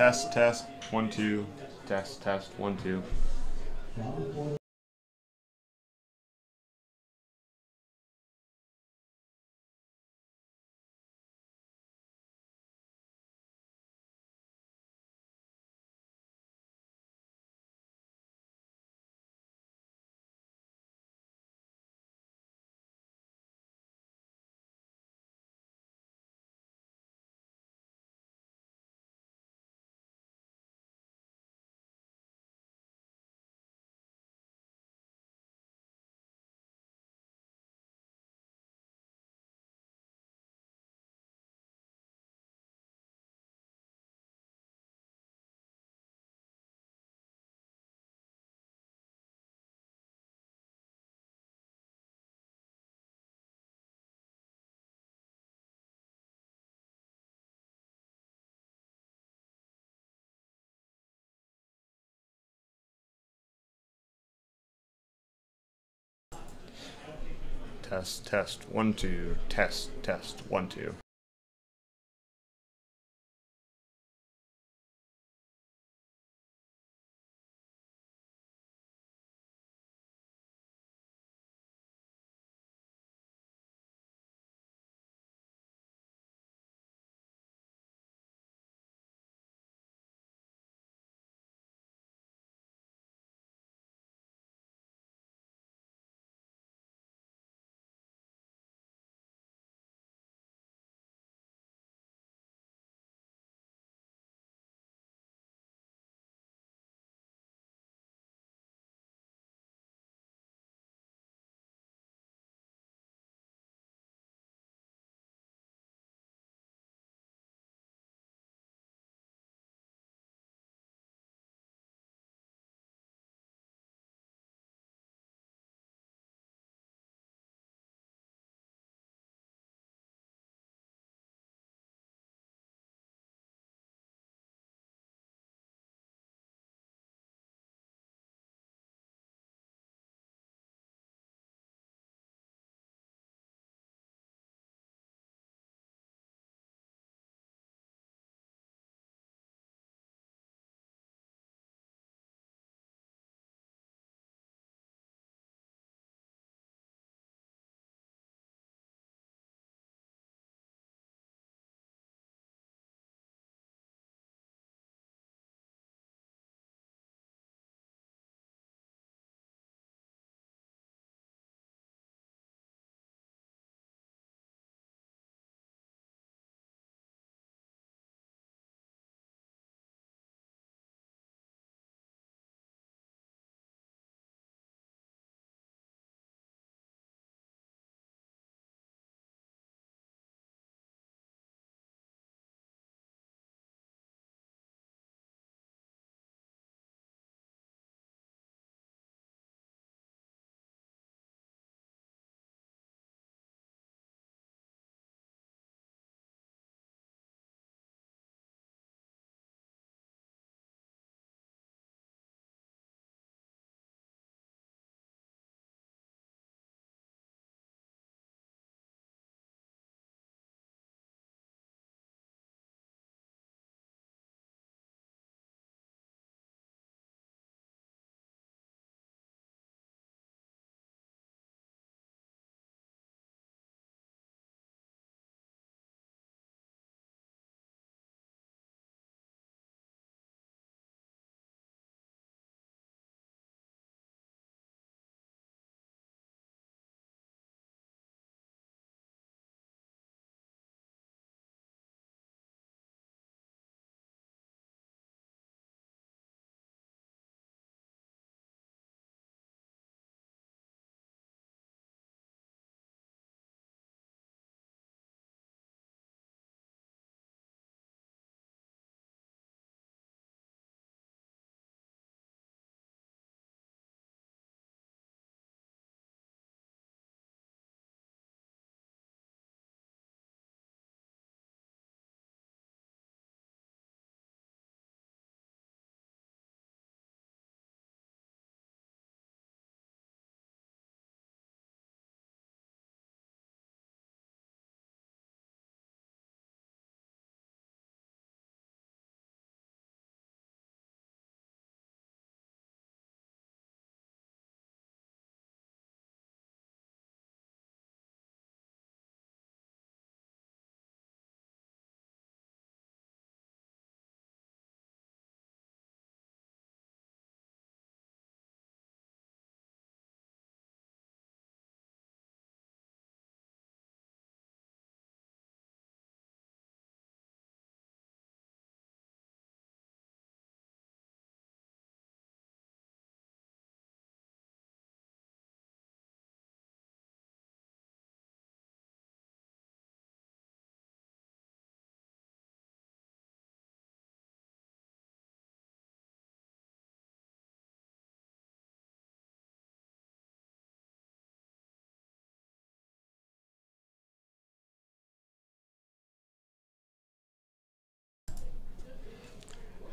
Test, test, 1, 2. Test, test, 1, 2. Test, test, 1, 2. Test, test, 1, 2.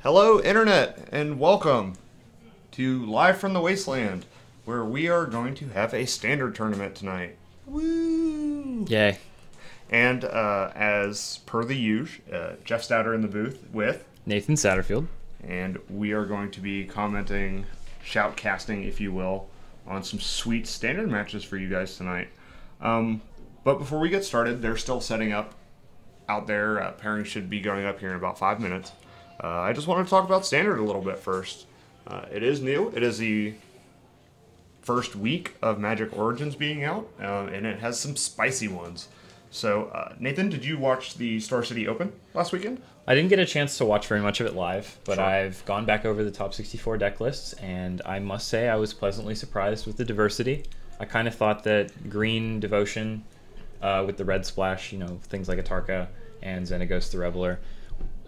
Hello, Internet, and welcome to Live from the Wasteland, where we are going to have a standard tournament tonight. Woo! Yay. And as per the usual, Jeff Stouter in the booth with Nathan Satterfield. And we are going to be commenting, shoutcasting, if you will, on some sweet standard matches for you guys tonight. But before we get started, they're still setting up out there. Pairing should be going up here in about 5 minutes. I just want to talk about standard a little bit first. It is new. It is the first week of Magic Origins being out, and it has some spicy ones. So, Nathan, did you watch the Star City Open last weekend? I didn't get a chance to watch very much of it live, but Sure. I've gone back over the top 64 deck lists, and I must say I was pleasantly surprised with the diversity. I kind of thought that green Devotion with the red splash, things like Atarka and Xenagos the Reveler,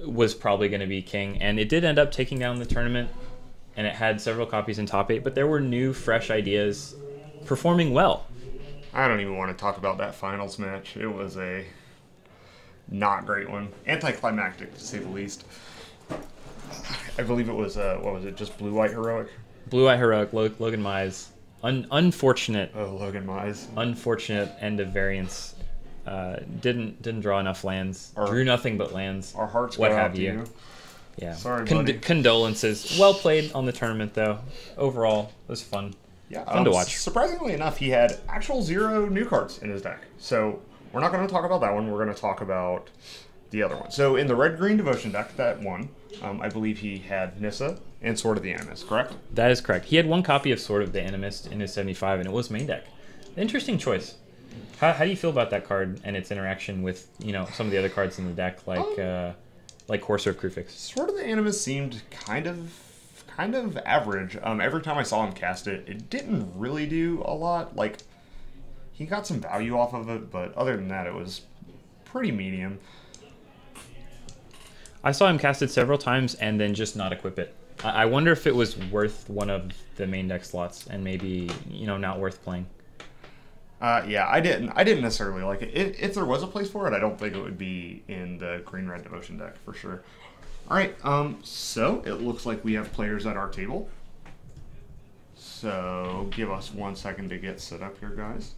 was probably going to be king, and it did end up taking down the tournament, and it had several copies in top 8, but there were new, fresh ideas performing well. I don't even want to talk about that finals match. It was a not great one. Anticlimactic, to say the least. I believe it was, what was it, just Blue-White Heroic? Blue-White Heroic, Logan Mize. Unfortunate. Oh, Logan Mize. Unfortunate end of variance. Didn't draw enough lands. Drew nothing but lands. Our hearts what go have out to you. Yeah. Sorry, buddy. Condolences. Well played on the tournament, though. Overall, it was fun. Yeah, fun to watch. Surprisingly enough, he had actual 0 new cards in his deck. So we're not going to talk about that one. We're going to talk about the other one. So in the red-green Devotion deck that won, I believe he had Nissa and Sword of the Animist, correct? That is correct. He had one copy of Sword of the Animist in his 75, and it was main deck. Interesting choice. How do you feel about that card and its interaction with some of the other cards in the deck, like Courser of Kruphix? Sword of the Animist seemed kind of average. Every time I saw him cast it, it didn't really do a lot. Like, he got some value off of it, but other than that, it was pretty medium. I saw him cast it several times and then just not equip it. I wonder if it was worth one of the main deck slots and maybe, not worth playing. Yeah, I didn't necessarily like it. If there was a place for it, I don't think it would be in the green-red Devotion deck for sure. All right, so it looks like we have players at our table. So give us 1 second to get set up here, guys.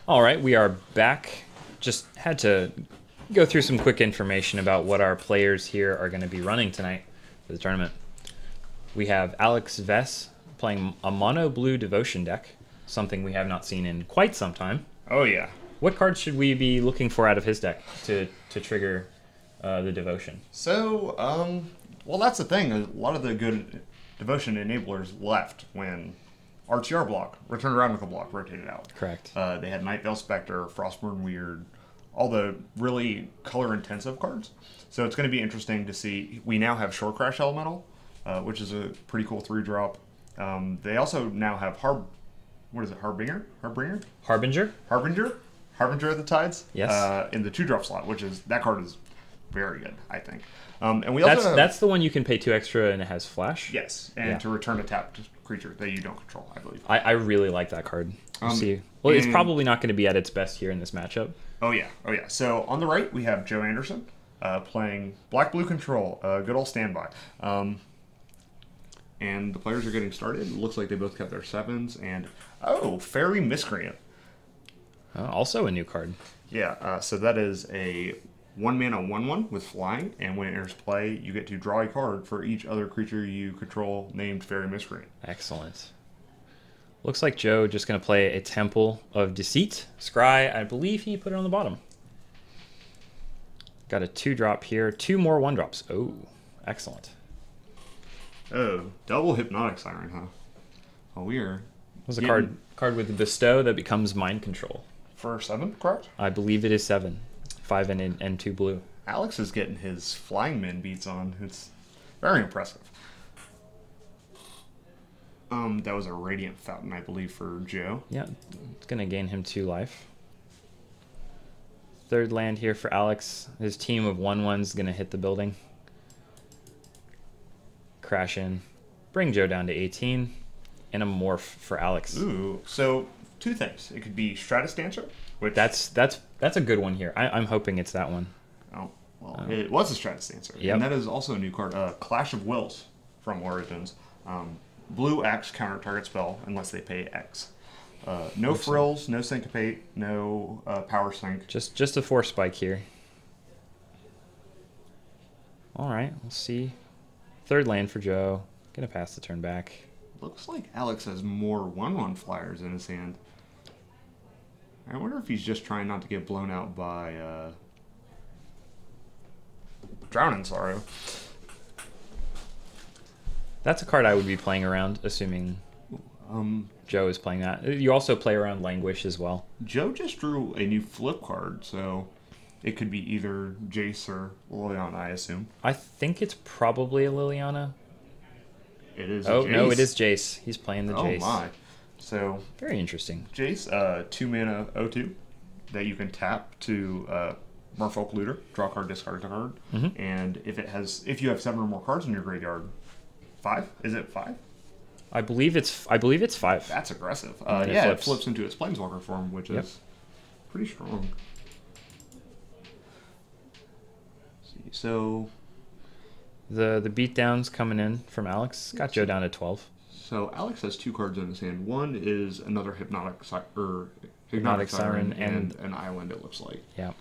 All right, we are back. Just had to go through some quick information about what our players here are going to be running tonight for the tournament. We have Alex Vess playing a mono blue devotion deck, something we have not seen in quite some time. Oh yeah. What cards should we be looking for out of his deck to trigger the devotion? So, well, that's the thing. A lot of the good devotion enablers left when RTR block, Return to Ravnica block, rotated out. Correct. They had Night Veil Spectre, Frostborn Weird, all the really color-intensive cards. So it's going to be interesting to see. We now have Shore Crash Elemental, which is a pretty cool 3-drop. They also now have Harbinger? Harbinger? Harbinger of the Tides? Yes. In the 2-drop slot, that card is very good, I think. And we also that's the one you can pay 2 extra and it has flash? Yes, and to return a tapped creature that you don't control, I believe. I really like that card. See. Well, it's probably not going to be at its best here in this matchup. Oh yeah. So on the right, we have Joe Anderson playing Black-Blue Control, good old standby. And the players are getting started. It looks like they both kept their 7s. And, Fairy Miscreant. Also a new card. Yeah, so that is a 1-mana 1/1 with flying, and when it enters play, you get to draw a card for each other creature you control named Fairy Miscreant. Excellent. Looks like Joe just going to play a Temple of Deceit. Scry, I believe he put it on the bottom. Got a 2-drop here. 2 more 1-drops. Oh, excellent. Oh, double Hypnotic Siren, huh? Oh, weird. There's a card with the Bestow that becomes Mind Control. For 7, correct? I believe it is 7. 5 and 2 blue. Alex is getting his flying min beats on. It's very impressive. That was a Radiant Fountain, I believe, for Joe. Yeah, it's going to gain him 2 life. 3rd land here for Alex. His team of 1/1's going to hit the building. Crash in. Bring Joe down to 18. And a Morph for Alex. Ooh, so 2 things. It could be Stratus Dancer, which... That's a good one here. I'm hoping it's that one. Oh, well, it was a Stratus Dancer. Yep. And that is also a new card. Clash of Wills from Origins. Blue X, counter target spell, unless they pay X. No frills, no syncopate, no power sync. Just a 4 spike here. All right, we'll see. 3rd land for Joe. Gonna pass the turn back. Looks like Alex has more 1/1 flyers in his hand. I wonder if he's just trying not to get blown out by Drowning Sorrow. That's a card I would be playing around, assuming Joe is playing that. You also play around Languish as well. Joe just drew a new flip card, so it could be either Jace or Liliana, I assume. I think it's probably a Liliana. It is. Oh, Jace. no, it is Jace. He's playing the Jace. Oh my! So very interesting. Jace, 2-mana 0/2 that you can tap to Merfolk Looter, draw a card, discard a card, and if you have 7 or more cards in your graveyard, 5? Is it 5? I believe it's 5. That's aggressive. It flips into its Planeswalker form, which is pretty strong. Let's see, so the beatdowns coming in from Alex got Joe down to 12. So Alex has 2 cards in his hand. One is another Hypnotic Siren and an island, it looks like. Yeah.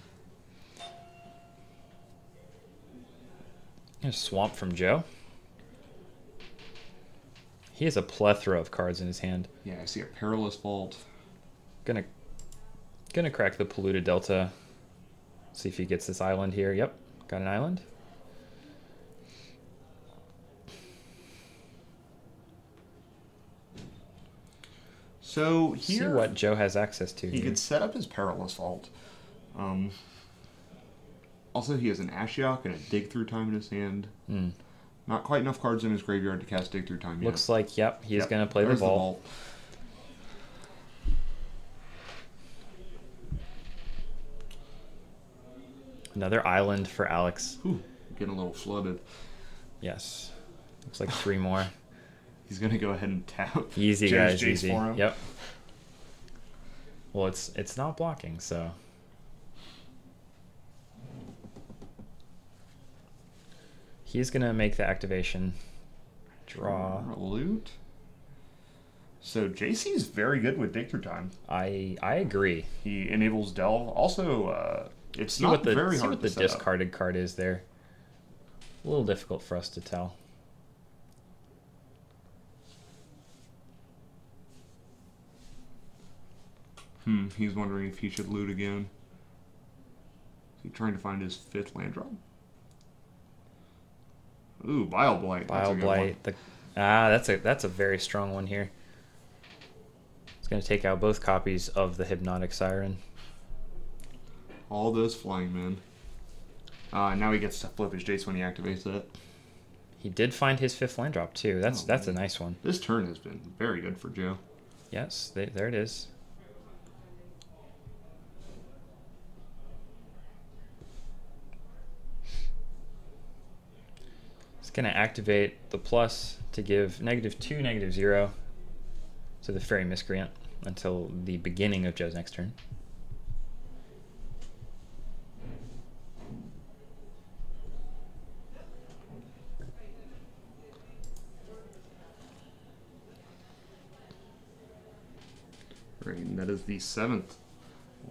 A Swamp from Joe. He has a plethora of cards in his hand. Yeah, I see a Perilous Vault. Gonna crack the Polluted Delta. See if he gets this island here. Yep, got an island. So here, see what Joe has access to. He could set up his Perilous Vault. Also, he has an Ashiok and a Dig Through Time in his hand. Not quite enough cards in his graveyard to cast Dig Through Time yet. Looks like, he's going to play the vault. Another island for Alex. Ooh, getting a little flooded. Yes. Looks like 3 more. He's going to go ahead and tap. Easy, guys, easy. For him. Yep. Well, it's not blocking, so... He's going to make the activation. Draw. Loot. So JC's very good with dig through time. I agree. He enables delve. Also, it's See not what the very see hard what to the set up. discarded card is there. A little difficult for us to tell. He's wondering if he should loot again. Is he trying to find his 5th land drop? Ooh, Bile Blight. That's a Bile good Blight. That's a very strong one here. It's going to take out both copies of the Hypnotic Siren. All those flying men. Now he gets to flip his Jace when he activates it. He did find his 5th land drop too. That's Oh, a nice one. This turn has been very good for Joe. Yes, there it is. It's going to activate the plus to give -2, -0 to the Fairy Miscreant until the beginning of Joe's next turn. Right, and that is the 7th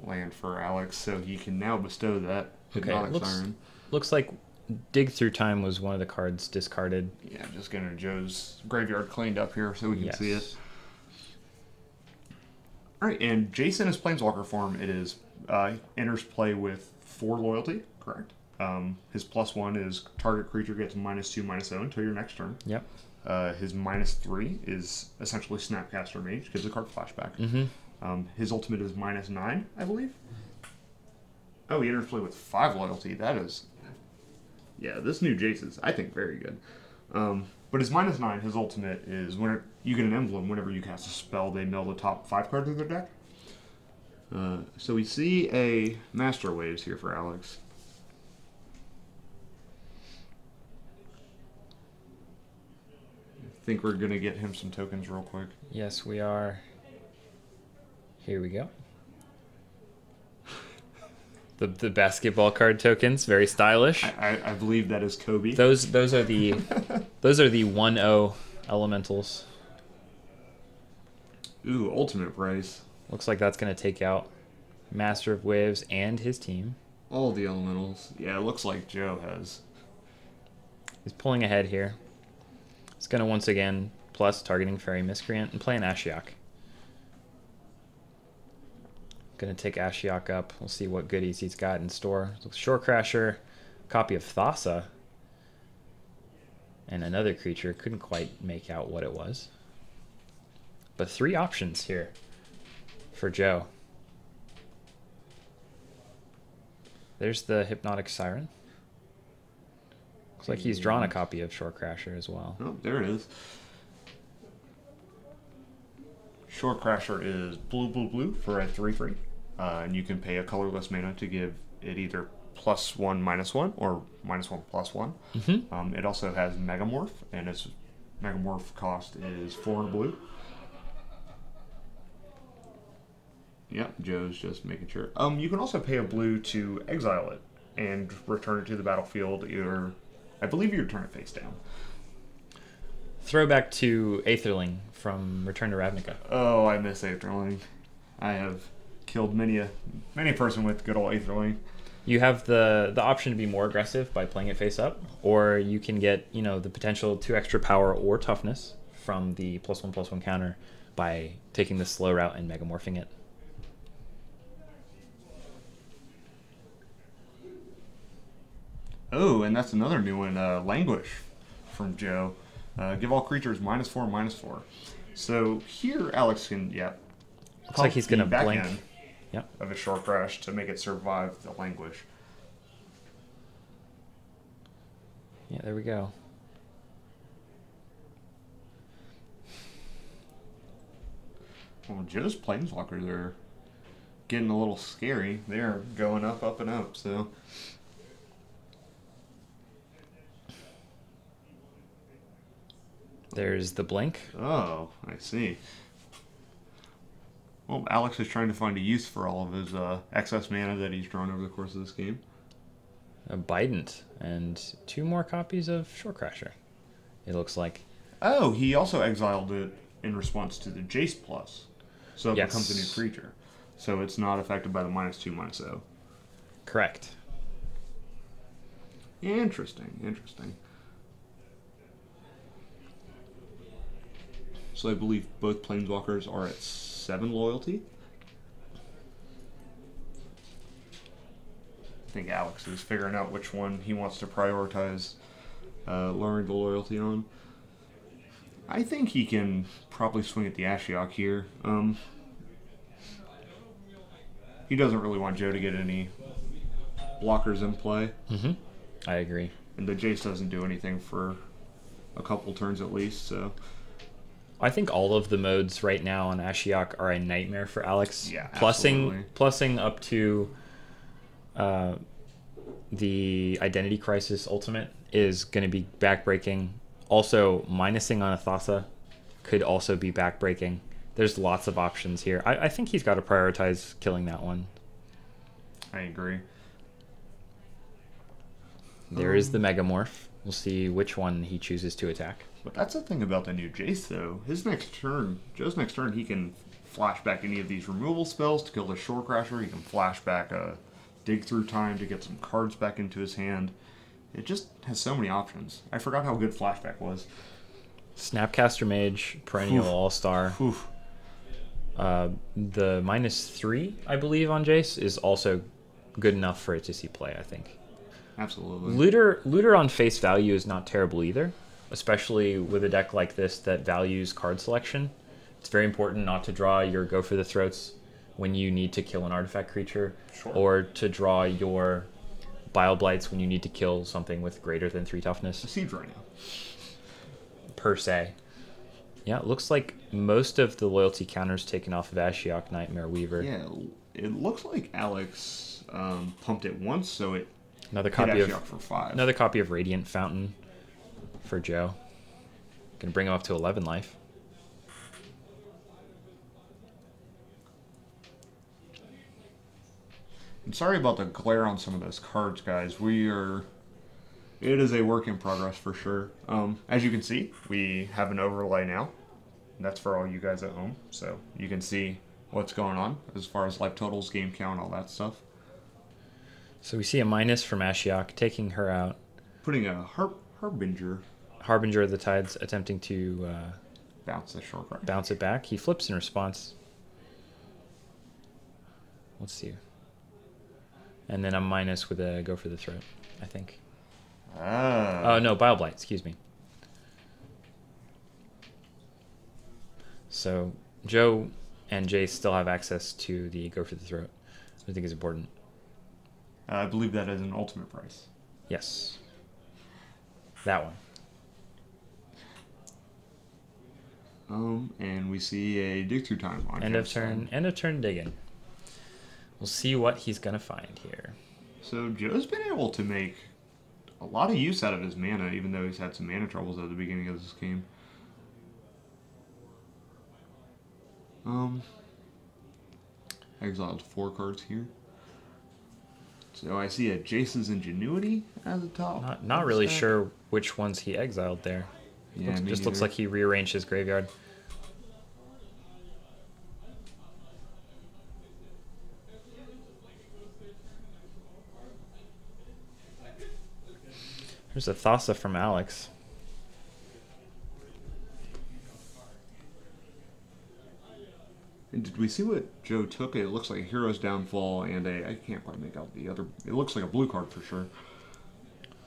land for Alex, so he can now bestow that Okay, Hypnotic Siren. looks like Dig Through Time was one of the cards discarded. Yeah, I'm just getting Joe's graveyard cleaned up here so we can see it. Alright, and Jason is Planeswalker form. It is enters play with 4 loyalty, correct? His +1 is target creature gets -2/-0 until your next turn. Yep. His -3 is essentially Snapcaster Mage, gives a card flashback. His ultimate is -9, I believe. Oh, he enters play with 5 loyalty. That is, yeah, this new Jace is, I think, very good. But his -9, his ultimate is when you get an emblem whenever you cast a spell, they mill the top 5 cards of their deck. So we see a Master Waves here for Alex. I think we're gonna get him some tokens real quick. Yes, we are. Here we go. The basketball card tokens, very stylish. I believe that is Kobe. Those are the 1/0 elementals. Ooh, ultimate price. Looks like that's going to take out Master of Waves and his team. All the elementals. Yeah, it looks like Joe has. He's pulling ahead here. It's going to once again plus targeting Fairy Miscreant and play an Ashiok. Going to take Ashiok up. We'll see what goodies he's got in store. Shore Crasher, copy of Thassa, and another creature. Couldn't quite make out what it was. But 3 options here for Joe. There's the Hypnotic Siren. Looks like he's drawn a copy of Shore Crasher as well. Oh, there it is. Shore Crasher is blue for a 3/3. And you can pay a colorless mana to give it either +1/-1 or -1/+1. It also has Megamorph, and its Megamorph cost is 4 and blue. Yep, Joe's just making sure. You can also pay a blue to exile it and return it to the battlefield. Either, I believe you return it face down. Throwback to Aetherling from Return to Ravnica. Oh, I miss Aetherling. I have killed many a person with good old Aetherling. You have the option to be more aggressive by playing it face up, or you can get, you know, the potential 2 extra power or toughness from the +1/+1 counter by taking the slow route and megamorphing it. Oh, and that's another new one, Languish from Joe. Give all creatures -4/-4. So here, Alex can, Looks like he's going to blink. Yep. Of a Shore Crash to make it survive the Languish. Yeah, there we go. Well, Joe's Planeswalkers are getting a little scary. They're going up, up, and up, so... There's the blink. Oh, I see. Well, Alex is trying to find a use for all of his excess mana that he's drawn over the course of this game. A Bident and 2 more copies of Shore Crasher, it looks like. Oh, he also exiled it in response to the Jace plus. So it becomes a new creature. So it's not affected by the -2/-0. Correct. Interesting, interesting. So I believe both Planeswalkers are at 7 loyalty. I think Alex is figuring out which one he wants to prioritize lowering the loyalty on. I think he can probably swing at the Ashiok here. He doesn't really want Joe to get any blockers in play. I agree. And the Jace doesn't do anything for a couple turns at least, so... I think all of the modes right now on Ashiok are a nightmare for Alex. Yeah, Plussing up to the Identity Crisis Ultimate is going to be backbreaking. Also, minusing on a Thassa could also be backbreaking. There's lots of options here. I think he's got to prioritize killing that one. I agree. There is the Megamorph. We'll see which one he chooses to attack. But that's the thing about the new Jace, though. Joe's next turn, he can flash back any of these removal spells to kill the Shore Crasher. He can flash back a Dig Through Time to get some cards back into his hand. It just has so many options. I forgot how good Flashback was. Snapcaster Mage, Perennial All-Star. The -3, I believe, on Jace is also good enough for it to see play, I think. Absolutely. Looter on face value is not terrible either, especially with a deck like this that values card selection. It's very important not to draw your Go for the Throats when you need to kill an artifact creature, or to draw your Bile Blights when you need to kill something with greater than 3 toughness. Siege right now. Per se. Yeah, it looks like most of the loyalty counters taken off of Ashiok Nightmare Weaver. Yeah, it looks like Alex pumped it once, so it Another hit copy Ashiok for 5. Another copy of Radiant Fountain for Joe. Gonna bring him up to 11 life. I'm sorry about the glare on some of those cards, guys. It is a work in progress for sure. As you can see, we have an overlay now. That's for all you guys at home, so you can see what's going on as far as life totals, game count, all that stuff. So we see a minus from Ashiok, taking her out. Putting a Harbinger. Harbinger of the Tides, attempting to Bounce the short card. bounce it back. He flips in response. Let's see. And then a minus with a Go for the Throat, I think. Oh, no, Bile Blight, excuse me. So Joe and Jace still have access to the Go for the Throat. I think is important. I believe that is an ultimate price. Yes. That one. And we see a Dig Through Time on End of turn digging. We'll see what he's gonna find here. So Joe's been able to make a lot of use out of his mana, even though he's had some mana troubles at the beginning of this game. Exiled 4 cards here. So I see a Jace's Ingenuity at the top. Not really sure which ones he exiled there. Yeah, Just looks like he rearranged his graveyard. There's a Thassa from Alex. And did we see what Joe took? It looks like a Hero's Downfall and I can't quite make out the other. It looks like a blue card for sure.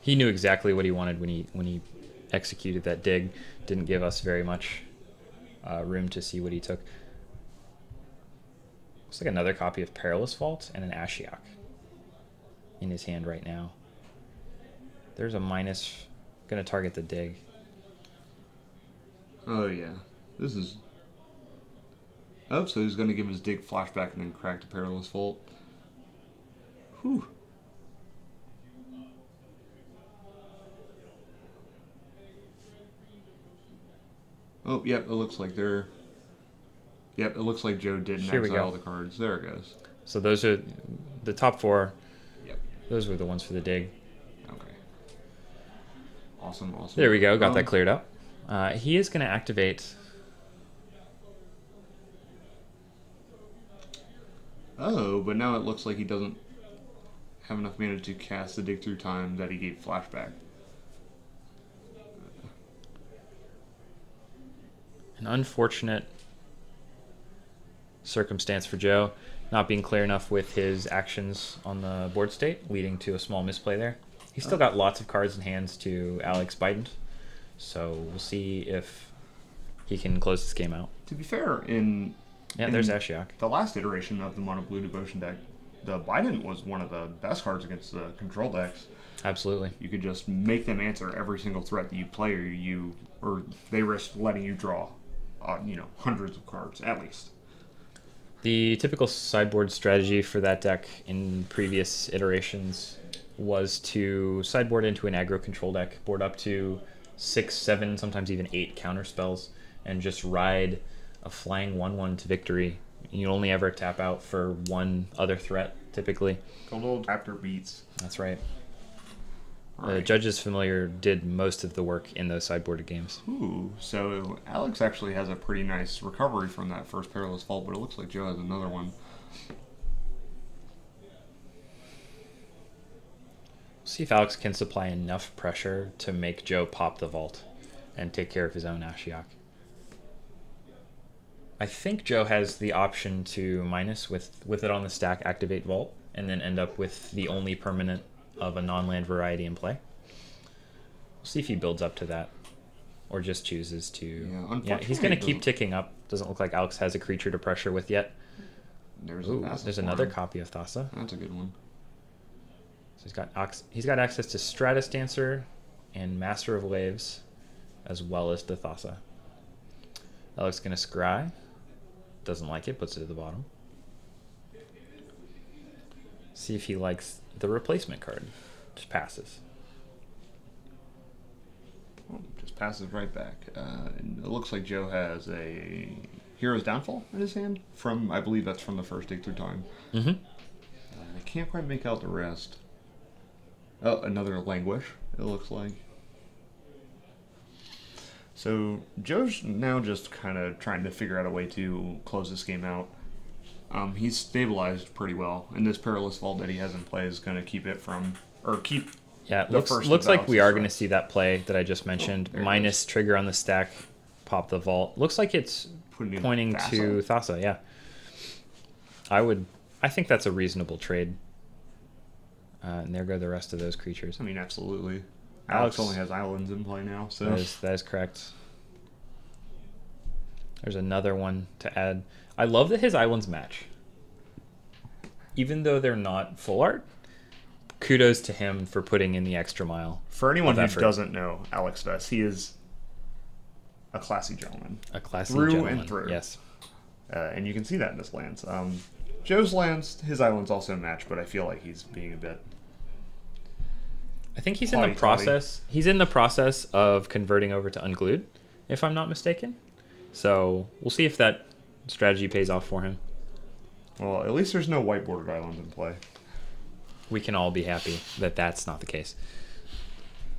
He knew exactly what he wanted when he executed that dig. Didn't give us very much room to see what he took. Looks like another copy of Perilous Vault and an Ashiok in his hand right now. There's a minus. Gonna target the dig. Oh yeah, this is. Oh, so he's gonna give his dig flashback and then crack the Perilous Vault. Whew. Oh, yep, it looks like they're... Yep, it looks like Joe didn't exile the cards. There it goes. So those are the top 4. Yep. Those were the ones for the dig. Okay. Awesome, awesome. There we go. Got that cleared up. He is going to activate Oh, but now it looks like he doesn't have enough mana to cast the Dig Through Time that he gave Flashback. An unfortunate circumstance for Joe, not being clear enough with his actions on the board state, leading to a small misplay there. He's still got lots of cards in hands to Alex Bident, so we'll see if he can close this game out. To be fair, in there's Ashiok. the last iteration of the Mono Blue Devotion deck, the Bident was one of the best cards against the control decks. Absolutely. You could just make them answer every single threat that you play, or they risk letting you draw, hundreds of cards at least. The typical sideboard strategy for that deck in previous iterations was to sideboard into an aggro control deck, board up to 6, 7, sometimes even 8 counter spells, and just ride a flying 1/1 to victory. You only ever tap out for one other threat, typically. Good old Raptor beats. That's right. Right. Judge's Familiar did most of the work in those sideboarded games. Ooh, so Alex actually has a pretty nice recovery from that first Perilous Vault, but it looks like Joe has another one. See if Alex can supply enough pressure to make Joe pop the vault and take care of his own Ashiok. I think Joe has the option to minus with it on the stack, activate vault, and then end up with the only permanent of a non-land variety in play. We'll see if he builds up to that, or just chooses to. Yeah, he's going to keep ticking up. Doesn't look like Alex has a creature to pressure with yet. There's another copy of Thassa. That's a good one. So he's got access to Stratus Dancer and Master of Waves, as well as the Thassa. Alex going to scry. Doesn't like it, puts it at the bottom. See if he likes the replacement card. Just passes. Well, just passes right back. And it looks like Joe has a Hero's Downfall in his hand. I believe that's from the first Dig Through Time. Mm-hmm. I can't quite make out the rest. Oh, another Languish, it looks like. So Joe's now just kind of trying to figure out a way to close this game out. He's stabilized pretty well, and this Perilous Vault that he has in play is going to keep it from, or keep. Yeah, it looks like we are going to see that play that I just mentioned. Minus trigger on the stack, pop the vault. Looks like it's pointing to Thassa. Yeah, I think that's a reasonable trade. And there go the rest of those creatures. I mean, absolutely. Alex only has islands in play now, so that is correct. There's another one to add. I love that his islands match. Even though they're not full art, kudos to him for putting in the extra mile. For anyone who doesn't know Alex Vess, he is a classy gentleman. A classy gentleman. And through. Yes. And you can see that in his lands. Joe's lands, his islands also match, but I feel like he's being a bit... I think he's in the process. He's in the process of converting over to Unglued, if I'm not mistaken. So we'll see if that strategy pays off for him. Well, at least there's no white bordered islands in play. We can all be happy that that's not the case.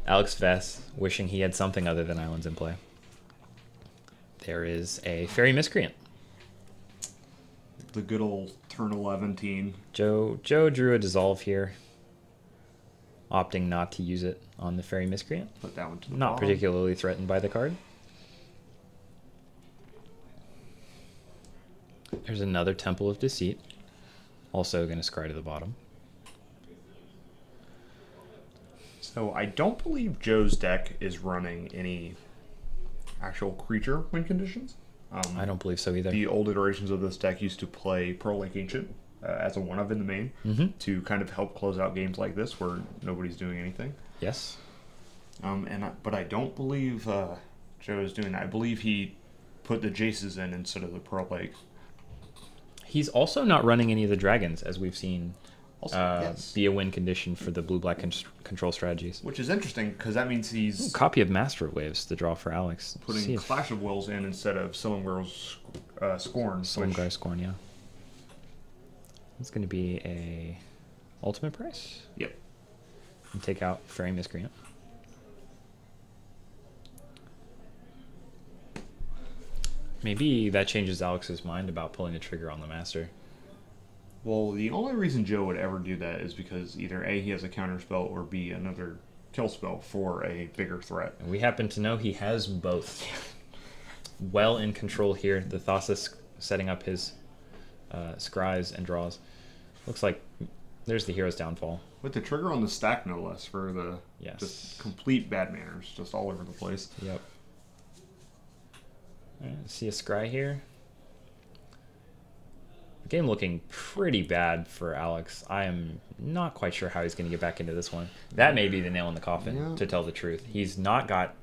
Alex Vess wishing he had something other than islands in play. There is a Fairy Miscreant. The good old turn 11 team. Joe drew a Dissolve here, opting not to use it on the Fairy Miscreant. Put that one to the Not bottom. particularly threatened by the card. There's another Temple of Deceit. Also going to scry to the bottom. So I don't believe Joe's deck is running any actual creature win conditions. I don't believe so either. The old iterations of this deck used to play Pearl Lake Ancient as a one-of in the main to kind of help close out games like this where nobody's doing anything. Yes. But I don't believe Joe is doing that. I believe he put the Jaces in instead of the Pearl Lake. He's also not running any of the dragons, as we've seen Yes. be a win condition for the blue-black control strategies. Which is interesting, because that means he's... Copy of Master of Waves to draw for Alex. putting Clash of Wills in instead of Silumgar's Scorn. Silumgar's Scorn, yeah. It's going to be a ultimate price. Yep. And take out Fairy Miscreant. Maybe that changes Alex's mind about pulling the trigger on the Master. Well, the only reason Joe would ever do that is because either A, he has a counter spell, or B, another kill spell for a bigger threat. And we happen to know he has both. Well in control here. The Thassa's setting up his scries and draws. Looks like there's the hero's downfall. With the trigger on the stack, no less, for the just complete bad manners, just all over the place. Yep. All right, see a scry here. Game looking pretty bad for Alex. I am not quite sure how he's going to get back into this one. That may be the nail in the coffin, to tell the truth. He's not got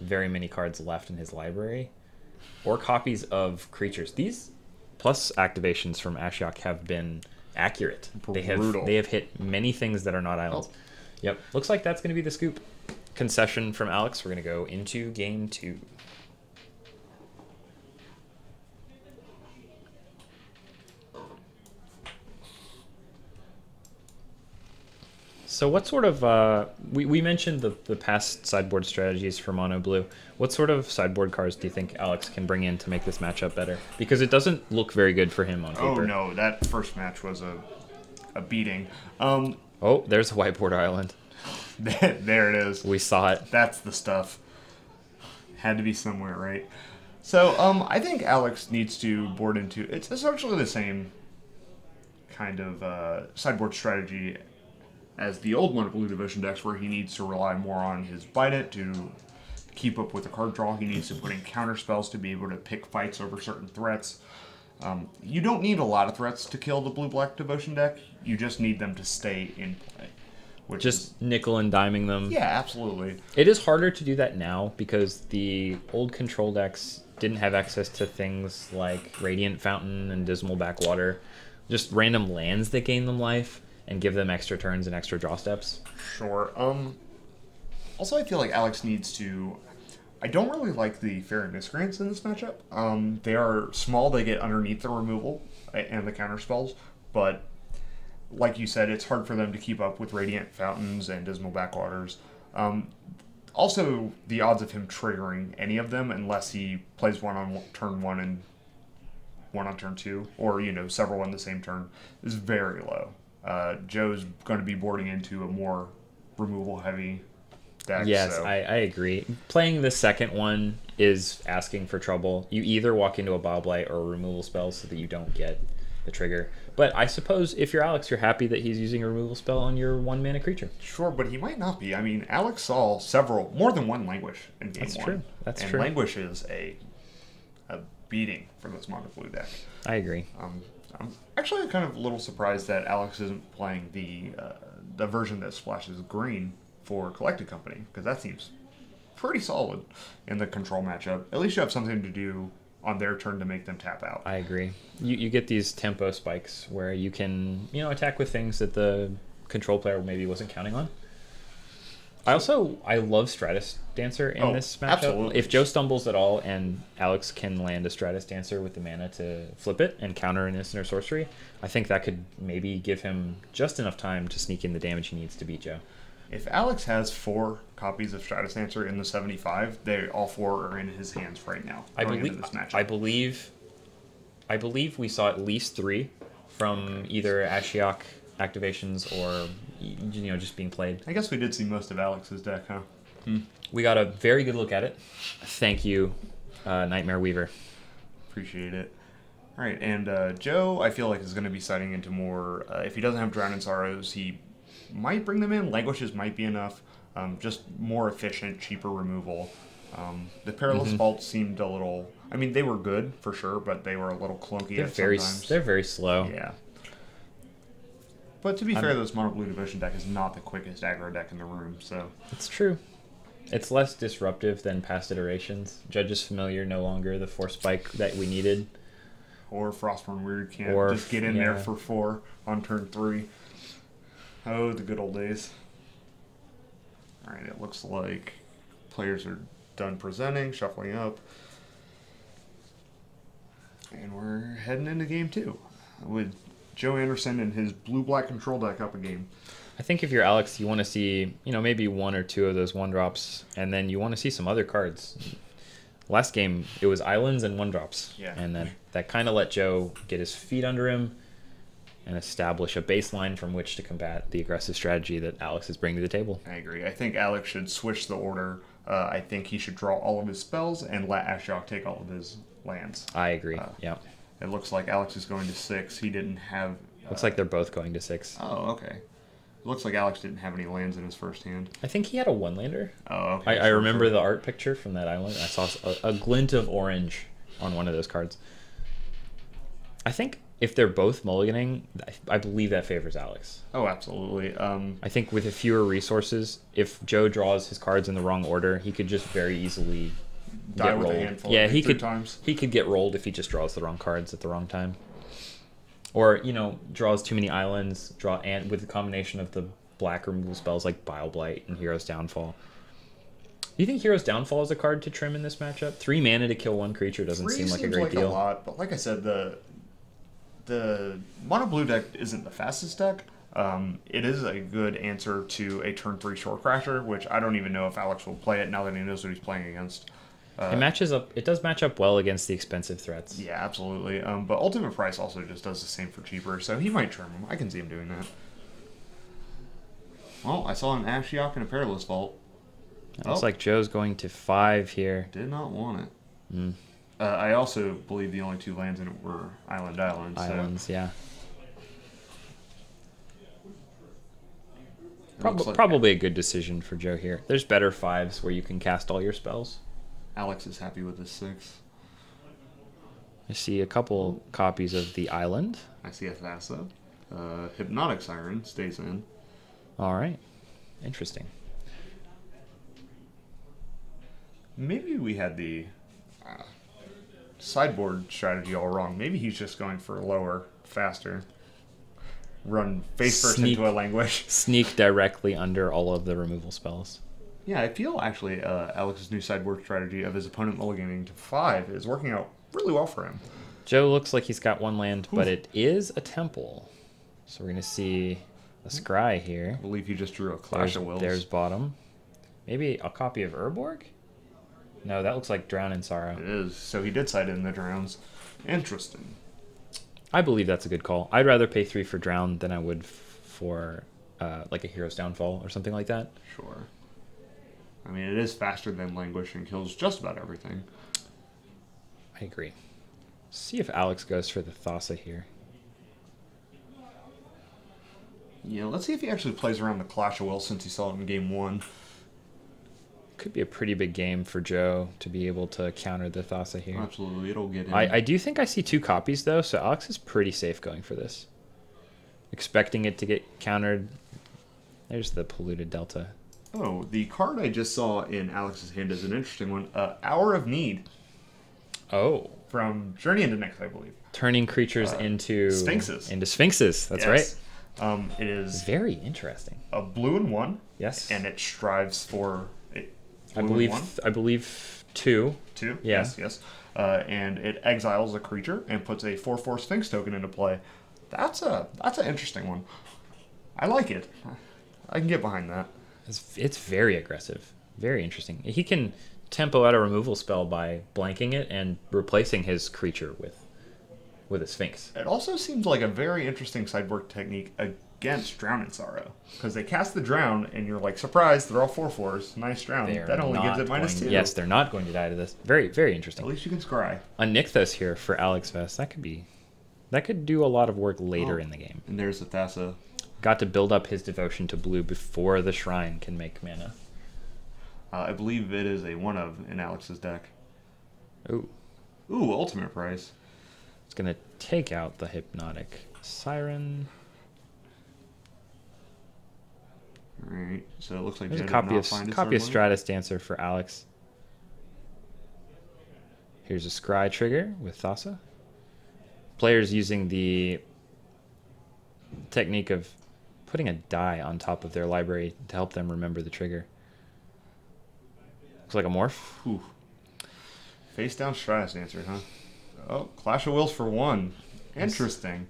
very many cards left in his library or copies of creatures. These plus activations from Ashiok have been accurate. Brutal. They have hit many things that are not islands. Oh. Yep. Looks like that's going to be the scoop. Concession from Alex. We're going to go into game 2. So what sort of, we mentioned the past sideboard strategies for Mono Blue. What sort of sideboard cards do you think Alex can bring in to make this matchup better? Because it doesn't look very good for him on paper. Oh no, that first match was a beating. Oh, there's a whiteboard island. There it is. We saw it. That's the stuff. Had to be somewhere, right? So I think Alex needs to board into, it's essentially the same kind of sideboard strategy as the old Mono Blue Devotion decks, where he needs to rely more on his Bite It to keep up with the card draw. He needs to put in counter spells to be able to pick fights over certain threats. You don't need a lot of threats to kill the Blue-Black Devotion deck. You just need them to stay in play. Just nickel and diming them. Yeah, absolutely. It is harder to do that now because the old control decks didn't have access to things like Radiant Fountain and Dismal Backwater. Just random lands that gain them life and give them extra turns and extra draw steps. Sure. Also, I feel like Alex needs to... I don't really like the Fairy Miscreants in this matchup. They are small, they get underneath the removal and the counter spells, but like you said, it's hard for them to keep up with Radiant Fountains and Dismal Backwaters. Also, the odds of him triggering any of them, unless he plays one on turn 1 and one on turn 2, or, several on the same turn, is very low. Joe's going to be boarding into a more removal-heavy deck. Yes, so. I agree. Playing the second one is asking for trouble. You either walk into a Baublight or a removal spell so that you don't get the trigger. But I suppose if you're Alex, you're happy that he's using a removal spell on your 1-mana creature. Sure, but he might not be. I mean, Alex saw more than one Languish in game 1. That's true. And Languish is a beating for this Mono Blue deck. I agree. I'm actually kind of a little surprised that Alex isn't playing the version that splashes green for Collected Company, because that seems pretty solid in the control matchup. At least you have something to do on their turn to make them tap out. I agree. You get these tempo spikes where you can attack with things that the control player maybe wasn't counting on. I love Stratus Dancer in this matchup. Absolutely. If Joe stumbles at all and Alex can land a Stratus Dancer with the mana to flip it and counter an instant or sorcery, I think that could maybe give him just enough time to sneak in the damage he needs to beat Joe. If Alex has 4 copies of Stratus Dancer in the 75, all 4 are in his hands right now. I believe we saw at least 3 from either Ashiok activations or just being played. I guess we did see most of Alex's deck, huh? We got a very good look at it. Thank you, Nightmare Weaver. Appreciate it. All right, and Joe, I feel like, is going to be siding into more... if he doesn't have Drown in Sorrows, he might bring them in. Languishes might be enough. Just more efficient, cheaper removal. The Perilous Vault seemed a little... I mean, they were good, for sure, but they were a little clunky sometimes. They're very slow. Yeah. But to be fair, this Mono Blue Devotion deck is not the quickest aggro deck in the room, so... It's true. It's less disruptive than past iterations. Judge's Familiar no longer the Force Spike that we needed. Or Frostborn Weird can't just get in there for 4 on turn 3. Oh, the good old days. Alright, it looks like players are done presenting, shuffling up. And we're heading into game 2 with Joe Anderson and his blue-black control deck up a game. I think if you're Alex, you want to see, maybe 1 or 2 of those 1-drops, and then you want to see some other cards. Last game, it was islands and 1-drops. Yeah. And that kind of let Joe get his feet under him. and establish a baseline from which to combat the aggressive strategy that Alex is bringing to the table. I agree. I think Alex should switch the order. I think he should draw all of his spells and let Ashiok take all of his lands. I agree. Yeah. It looks like Alex is going to 6. He didn't have... Looks like they're both going to 6. Oh, okay. It looks like Alex didn't have any lands in his first hand. I think he had a one-lander. Oh, okay. I remember the art picture from that island. I saw a glint of orange on one of those cards. I think if they're both mulliganing, I believe that favors Alex. Oh, absolutely. I think with fewer resources, if Joe draws his cards in the wrong order, he could just very easily die get with rolled. a handful. Yeah, of he could. times. He could get rolled if he just draws the wrong cards at the wrong time, or draws too many islands. And with the combination of the black removal spells like Bile Blight and Hero's Downfall. Do you think Hero's Downfall is a card to trim in this matchup? 3 mana to kill 1 creature doesn't seem like a great deal. A lot, but like I said, the mono blue deck isn't the fastest deck. It is a good answer to a turn 3 Shore Crasher, which I don't even know if Alex will play it now that he knows what he's playing against. It matches up. It does match up well against the expensive threats. Yeah, absolutely. But Ultimate Price also just does the same for cheaper, so he might trim him. I can see him doing that. Well, I saw an Ashiok and a Perilous Vault. Looks like Joe's going to 5 here. Did not want it. I also believe the only 2 lands in it were Islands. Islands, yeah. Like Probably a good decision for Joe here. There's better 5s where you can cast all your spells. Alex is happy with his 6. I see a couple copies of the Island. I see a Thassa. Hypnotic Siren stays in. All right. Interesting. Maybe we had the sideboard strategy all wrong. Maybe he's just going for lower, faster. Run face first into a Languish. Sneak directly under all of the removal spells. Yeah, I feel actually Alex's new sideboard strategy of his opponent mulliganing to 5 is working out really well for him. Joe looks like he's got 1 land, but it is a temple. So we're going to see a scry here. I believe he just drew a Clash of Wills. There's bottom. Maybe a copy of Urborg? No, that looks like Drown in Sorrow. It is. So he did side in the Drowns. Interesting. I believe that's a good call. I'd rather pay 3 for Drown than I would for like a Hero's Downfall or something like that. Sure. I mean, it is faster than Languish and kills just about everything. I agree. See if Alex goes for the Thassa here. Yeah, let's see if he actually plays around the Clash of Wills since he saw it in game 1. Could be a pretty big game for Joe to be able to counter the Thassa here. Absolutely, it'll get in. I do think I see 2 copies, though, so Alex is pretty safe going for this. Expecting it to get countered. There's the Polluted Delta. Oh, the card I just saw in Alex's hand is an interesting one. Hour of Need. Oh. From Journey into Nyx, I believe. Turning creatures into... Sphinxes. Into Sphinxes, that's yes. right. It is... Very interesting. A blue and 1. Yes. And it strives for... I believe 2. 2? Yeah. Yes. And it exiles a creature and puts a 4/4 Sphinx token into play. That's an interesting one. I like it. I can get behind that. It's very aggressive. Very interesting. He can tempo out a removal spell by blanking it and replacing his creature with a Sphinx. It also seems like a very interesting sideboard technique against Drown in Sorrow. Because they cast the Drown, and you're like, surprise, they're all 4/4s. Nice Drown. That only gives it -2. Yes, they're not going to die to this. Very, very interesting. At least you can scry. A Nykthos here for Alex Vest. That could do a lot of work later in the game. And there's the Thassa. Got to build up his devotion to blue before the shrine can make mana. I believe it is a 1/of in Alex's deck. Ooh. Ooh, Ultimate Price. It's going to take out the Hypnotic Siren. Alright, so it looks like There's a Joe copy did of not find his copy of third one. Stratus Dancer for Alex. Here's a Scry trigger with Thassa. Players using the technique of putting a die on top of their library to help them remember the trigger. Looks like a morph. Whew. Face down Stratus Dancer, huh? Oh, Clash of Wills for 1. Interesting.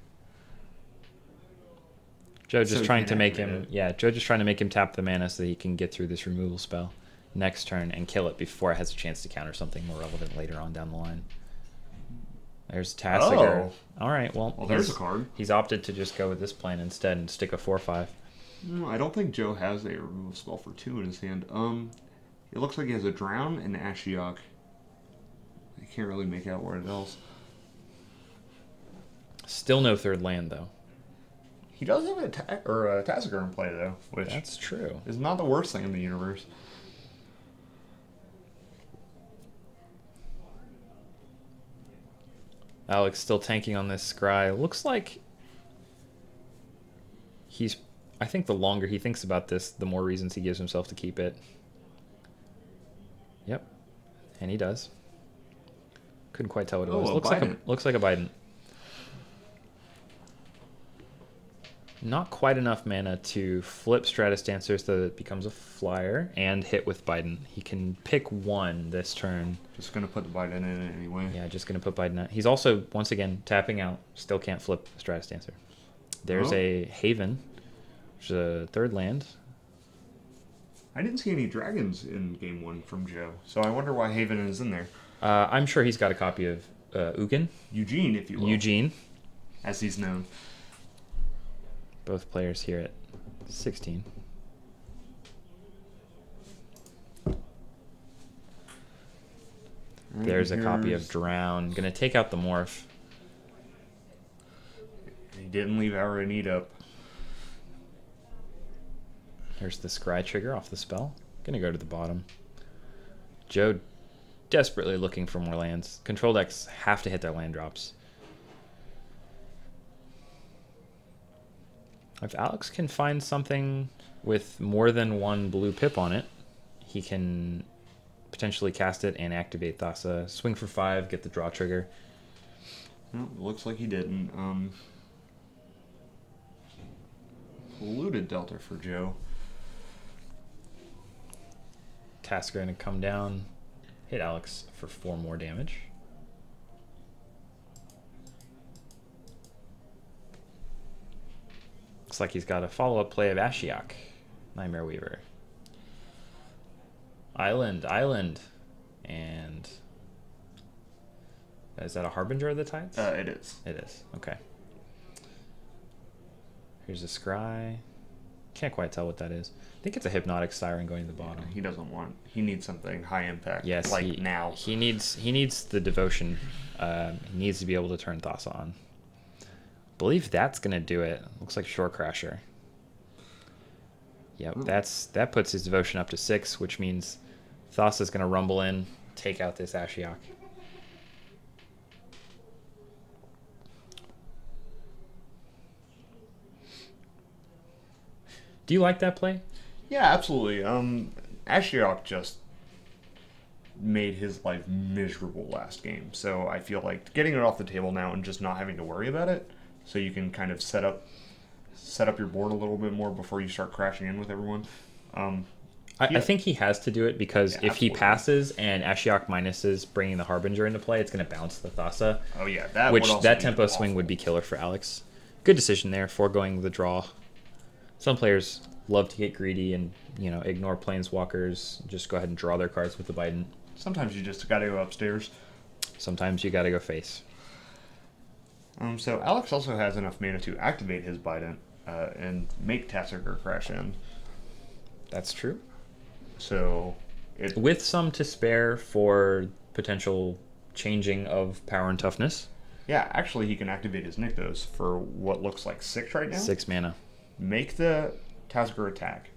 Joe just So trying to make activate him, it. yeah, Joe just trying to make him tap the mana so that he can get through this removal spell next turn and kill it before it has a chance to counter something more relevant later on down the line. There's Tasigur. Oh. All right, well, Well, there's a card. He's opted to just go with this plan instead and stick a 4/5. No, I don't think Joe has a remove spell for 2 in his hand. It looks like he has a Drown and Ashiok. I can't really make out what else. Still no third land, though. He does have a Tasigur in play, though, which That's true. is not the worst thing in the universe. Alex still tanking on this scry. Looks like he's... I think the longer he thinks about this, the more reasons he gives himself to keep it. Yep. And he does. Couldn't quite tell what it was. Looks like a Bident. Not quite enough mana to flip Stratus Dancer so that it becomes a flyer and hit with Bident. He can pick one this turn. Just going to put the Bident in it anyway. Yeah, just going to put Bident out. He's also, once again, tapping out. Still can't flip Stratus Dancer. There's a Haven, which is a third land. I didn't see any dragons in game 1 from Joe, so I wonder why Haven is in there. I'm sure he's got a copy of Ugin. Eugene, if you will. Eugene. As he's known. Both players here at 16. There's a copy of Drown. Gonna take out the Morph. He didn't leave Aranita up. Here's the Scry trigger off the spell. Gonna go to the bottom. Joe desperately looking for more lands. Control decks have to hit their land drops. If Alex can find something with more than one blue pip on it, he can potentially cast it and activate Thassa. Swing for 5, get the draw trigger. Well, looks like he didn't. Polluted Delta for Joe. Tasker gonna come down, hit Alex for 4 more damage. Looks like he's got a follow-up play of Ashiok, Nightmare Weaver. Island, and is that a Harbinger of the Tides? It is. It is, okay. Here's a Scry. Can't quite tell what that is. I think it's a Hypnotic Siren going to the bottom. He doesn't want. He needs something high impact. Yes, like now. He needs the devotion. He needs to be able to turn Thassa on. Believe that's gonna do it. Looks like Shore Crasher. Yep, that puts his devotion up to 6, which means Thassa's gonna rumble in, take out this Ashiok. Do you like that play? Yeah, absolutely. Ashiok just made his life miserable last game, so I feel like getting it off the table now and just not having to worry about it, so you can kind of set up your board a little bit more before you start crashing in with everyone. I think he has to do it because if absolutely. he passes and Ashiok minuses bringing the Harbinger into play, it's going to bounce the Thassa. Oh yeah, that tempo swing would be killer for Alex. Good decision there, foregoing the draw. Some players love to get greedy and ignore planeswalkers, just go ahead and draw their cards with the Bident. Sometimes you just got to go upstairs. Sometimes you got to go face. So Alex also has enough mana to activate his Bident and make Tasigur crash in. That's true. So with some to spare for potential changing of power and toughness. Yeah, actually he can activate his Nykthos for what looks like 6 right now. 6 mana. Make the Tasigur attack,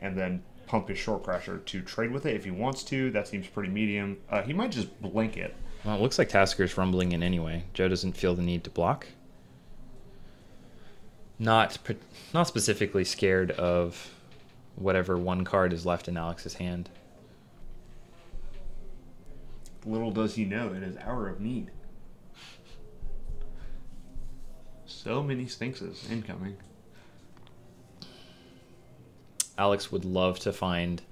and then pump his Shore Crasher to trade with it if he wants to. That seems pretty medium. He might just blink it. Well, it looks like Tasker's rumbling in anyway. Joe doesn't feel the need to block. Not specifically scared of whatever one card is left in Alex's hand. Little does he know, it is Hour of Need. So many Sphinxes incoming. Alex would love to find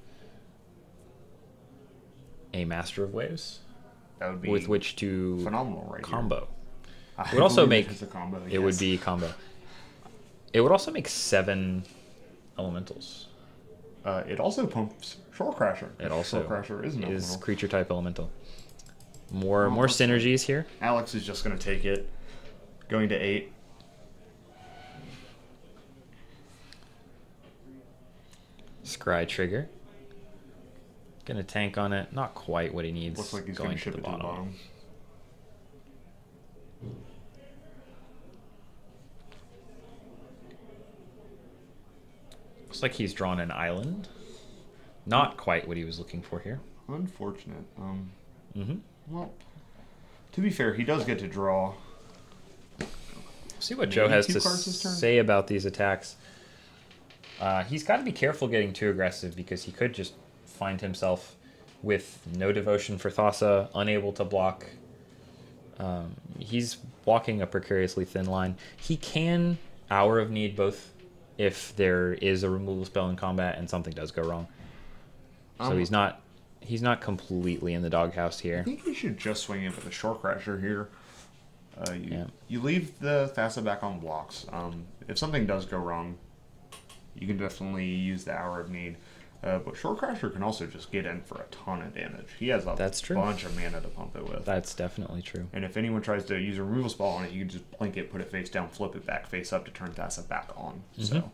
a Master of Waves That would be with which to phenomenal right combo. Here. It would also make it's a combo. it would be combo. It would also make 7 elementals. It also pumps Shore Crasher. It also Shore Crasher is an is elemental. creature type elemental. More synergies here. Alex is just going to take it. Going to 8. Scry trigger. Gonna tank on it. Not quite what he needs. Looks like he's going to ship it to the bottom. Looks like he's drawn an island. Not quite what he was looking for here. Unfortunate. Well, to be fair, he does get to draw. See what Joe has to say about these attacks. He's got to be careful getting too aggressive because he could just find himself with no devotion for Thassa, unable to block. He's walking a precariously thin line. He can Hour of Need both if there is a removal spell in combat and something does go wrong. So he's not completely in the doghouse here. I think he should just swing in with a Shore Crasher here. You leave the Thassa back on blocks. If something does go wrong, you can definitely use the Hour of Need. But Shore Crasher can also just get in for a ton of damage. He has a bunch of mana to pump it with. That's definitely true. And if anyone tries to use a removal spell on it, you can just blink it, put it face down, flip it back face up to turn Thassa back on. So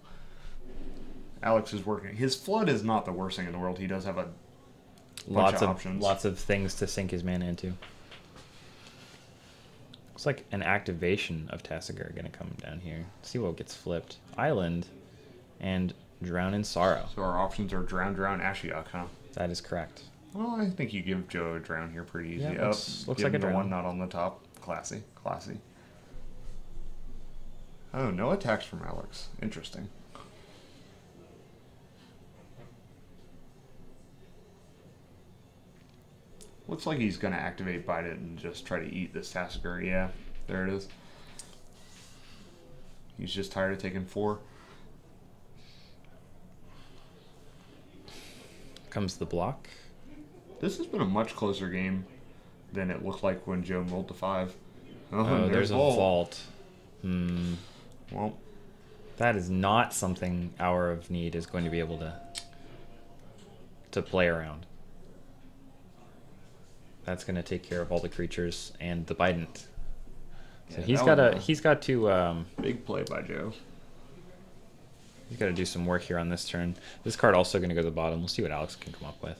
Alex is working. His Flood is not the worst thing in the world. He does have a bunch of options. Lots of things to sink his mana into. Looks like an activation of Tasigur going to come down here. See what gets flipped. Island and Drown in Sorrow. So our options are Drown, Ashiok, huh? That is correct. Well, I think you give Joe a Drown here pretty easy. Yeah, looks like a Drown. One not on the top. Classy. Oh, no attacks from Alex. Interesting. Looks like he's going to activate Bite It and just try to eat this Tasigur. Yeah, there it is. He's just tired of taking 4. Comes the block. This has been a much closer game than it looked like when Joe rolled to 5. Oh, there's a vault. Well, that is not something Hour of Need is going to be able to play around. That's going to take care of all the creatures and the Bident. So yeah, he's got to big play by Joe. He's got to do some work here on this turn. This card also going to go to the bottom. We'll see what Alex can come up with.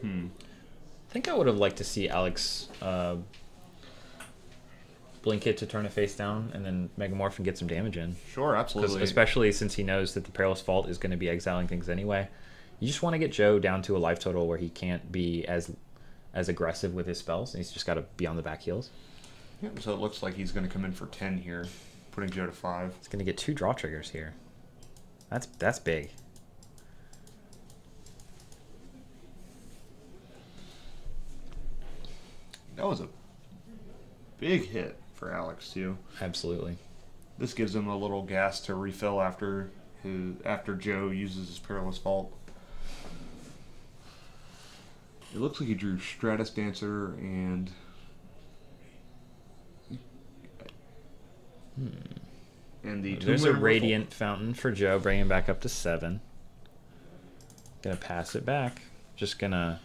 I think I would have liked to see Alex blink it to turn it face down and then Megamorph and get some damage in. Sure, absolutely. Especially since he knows that the Perilous Vault is going to be exiling things anyway. You just want to get Joe down to a life total where he can't be as aggressive with his spells, and he's just got to be on the back heels. Yep, so it looks like he's going to come in for 10 here, putting Joe to 5. He's going to get 2 draw triggers here. That's big. That was a big hit for Alex, too. Absolutely. This gives him a little gas to refill after Joe uses his Perilous Vault. It looks like he drew Stratus Dancer and There's a Radiant Fountain for Joe, bringing him back up to 7. Gonna pass it back. Just gonna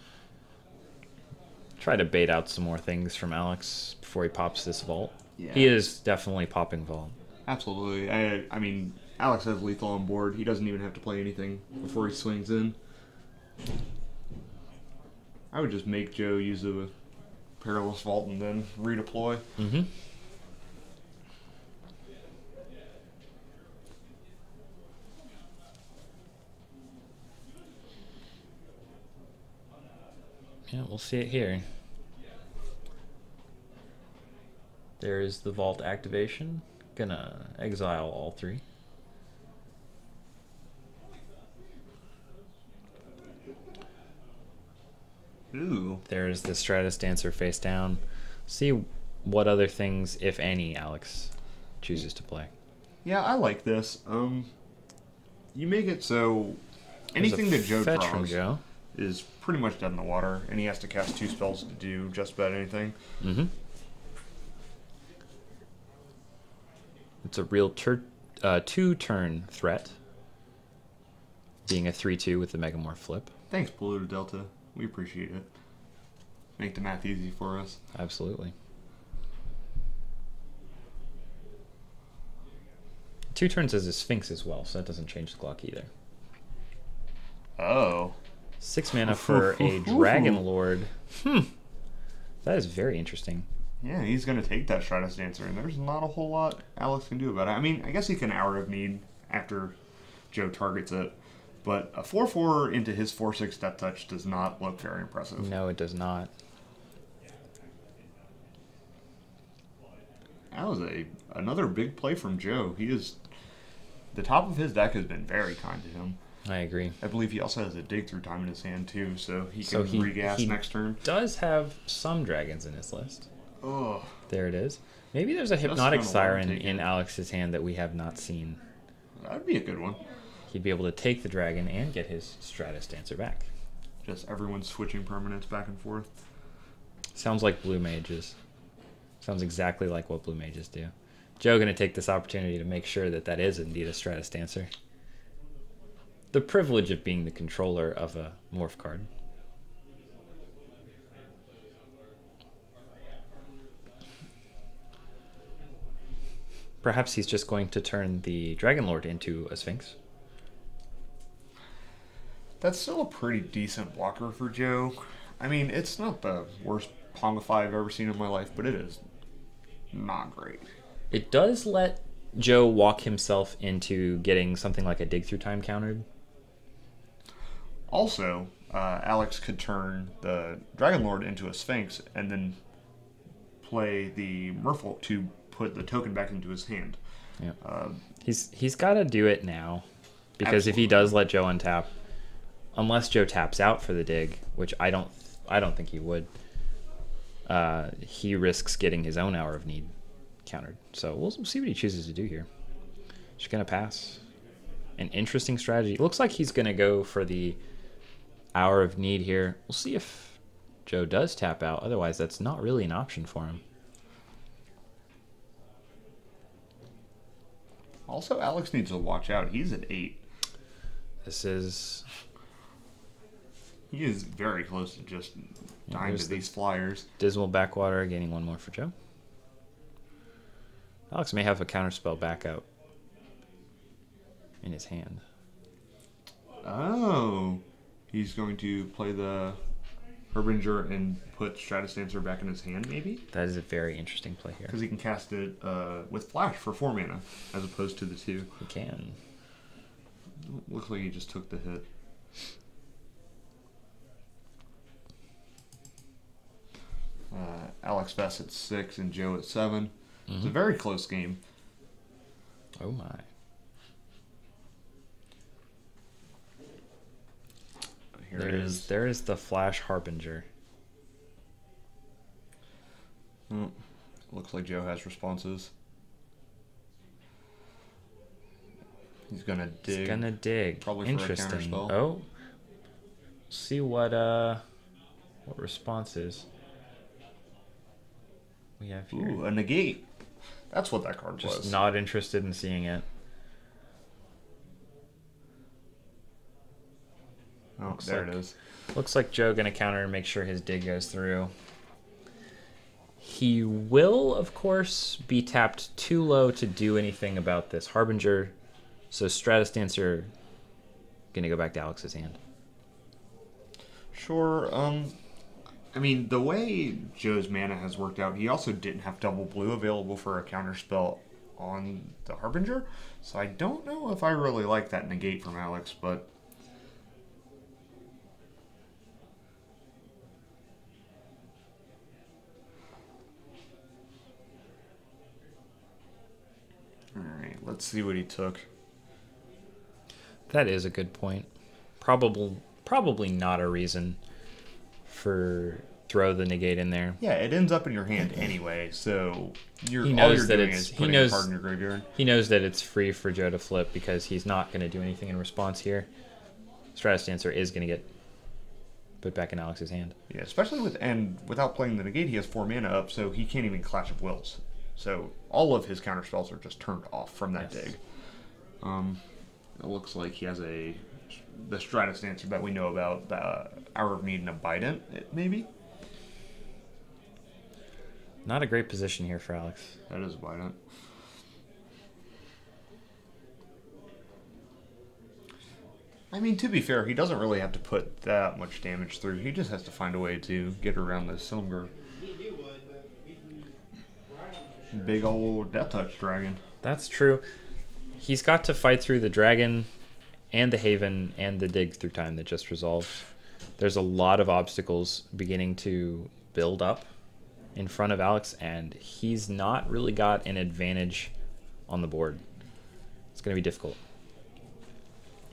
try to bait out some more things from Alex before he pops this Vault. Yeah. He is definitely popping Vault. Absolutely. I mean, Alex has lethal on board. He doesn't even have to play anything before he swings in. I would just make Joe use a Perilous Vault and then redeploy. Yeah, we'll see it here. There's the Vault activation. Gonna exile all 3. Ooh. There's the Stratus Dancer face down. See what other things, if any, Alex chooses to play. Yeah, I like this. You make it so anything that Joe draws from Joe is pretty much dead in the water, and he has to cast 2 spells to do just about anything. It's a real 2-turn threat, being a 3/2 with the Megamorph flip. Thanks, Polluted Delta. We appreciate it. Make the math easy for us. Absolutely. 2 turns as a Sphinx as well, so that doesn't change the clock either. Oh. 6 mana for a Dragon Lord. That is very interesting. Yeah, he's going to take that Stratus Dancer, and there's not a whole lot Alex can do about it. I mean, I guess he can Hour of Need after Joe targets it, but a 4/4 into his 4/6 Death Touch does not look very impressive. No, it does not. That was another big play from Joe. The top of his deck has been very kind to him. I agree. I believe he also has a Dig Through Time in his hand, too, so he can regas next turn. Does have some dragons in his list. Oh. There it is. Maybe there's a Hypnotic Siren in Alex's hand that we have not seen. That'd be a good one. He'd be able to take the dragon and get his Stratus Dancer back. Just everyone switching permanents back and forth. Sounds like Blue Mages. Sounds exactly like what Blue Mages do. Joe going to take this opportunity to make sure that that is indeed a Stratus Dancer. The privilege of being the controller of a morph card. Perhaps he's just going to turn the Dragon Lord into a Sphinx. That's still a pretty decent blocker for Joe. I mean, it's not the worst Pongify I've ever seen in my life, but it is not great. It does let Joe walk himself into getting something like a Dig Through Time countered. Also, Alex could turn the Dragon Lord into a Sphinx and then play the Merfolk to put the token back into his hand. Yeah. He's got to do it now, because Absolutely. if he does let Joe untap, unless Joe taps out for the dig, which I don't think he would, he risks getting his own Hour of Need countered. So we'll see what he chooses to do here. Just gonna pass. An interesting strategy. It looks like he's gonna go for the Hour of Need here. We'll see if Joe does tap out. Otherwise, that's not really an option for him. Also, Alex needs to watch out. He's at 8. He is very close to just dying to these flyers. Dismal Backwater, gaining 1 more for Joe. Alex may have a counterspell back out in his hand. Oh. He's going to play the Harbinger and put Stratus Dancer back in his hand, maybe? That is a very interesting play here. Because he can cast it with Flash for 4 mana, as opposed to the 2. He can. Looks like he just took the hit. Alex Vest at 6 and Joe at 7. It's a very close game. Oh my. Here it is. There is the Flash Harbinger. Looks like Joe has responses. He's gonna dig. He's gonna dig. Probably for a interesting. counterspell. Oh. See what response is. We have here. Ooh, a negate. That's what that card Just was. not interested in seeing it. Oh, there it is. Looks like Joe gonna counter and make sure his dig goes through. He will, of course, be tapped too low to do anything about this Harbinger. So Stratus Dancer gonna go back to Alex's hand. Sure. I mean, the way Joe's mana has worked out, he also didn't have double blue available for a counterspell on the Harbinger. So I don't know if I really like that negate from Alex, but alright, let's see what he took. That is a good point. Probably not a reason for throw the negate in there. Yeah, it ends up in your hand anyway, so He all knows you're that doing it's- is he putting knows- a card in your graveyard. He knows that it's free for Joe to flip because he's not going to do anything in response here. Stratus Dancer is going to get put back in Alex's hand. Yeah, especially without playing the negate, he has 4 mana up, so he can't even Clash of Wills. So all of his counter spells are just turned off from that Yes. dig. It looks like he has the Stratus Dancer that we know about, the Hour of Need and Abidant, maybe? Not a great position here for Alex. That is Abidant. I mean, to be fair, he doesn't really have to put that much damage through. He just has to find a way to get around the Silumgar. Big old Death Touch Dragon. That's true. He's got to fight through the dragon and the Haven and the dig through time that just resolved. There's a lot of obstacles beginning to build up in front of Alex, and he's not really got an advantage on the board. It's going to be difficult.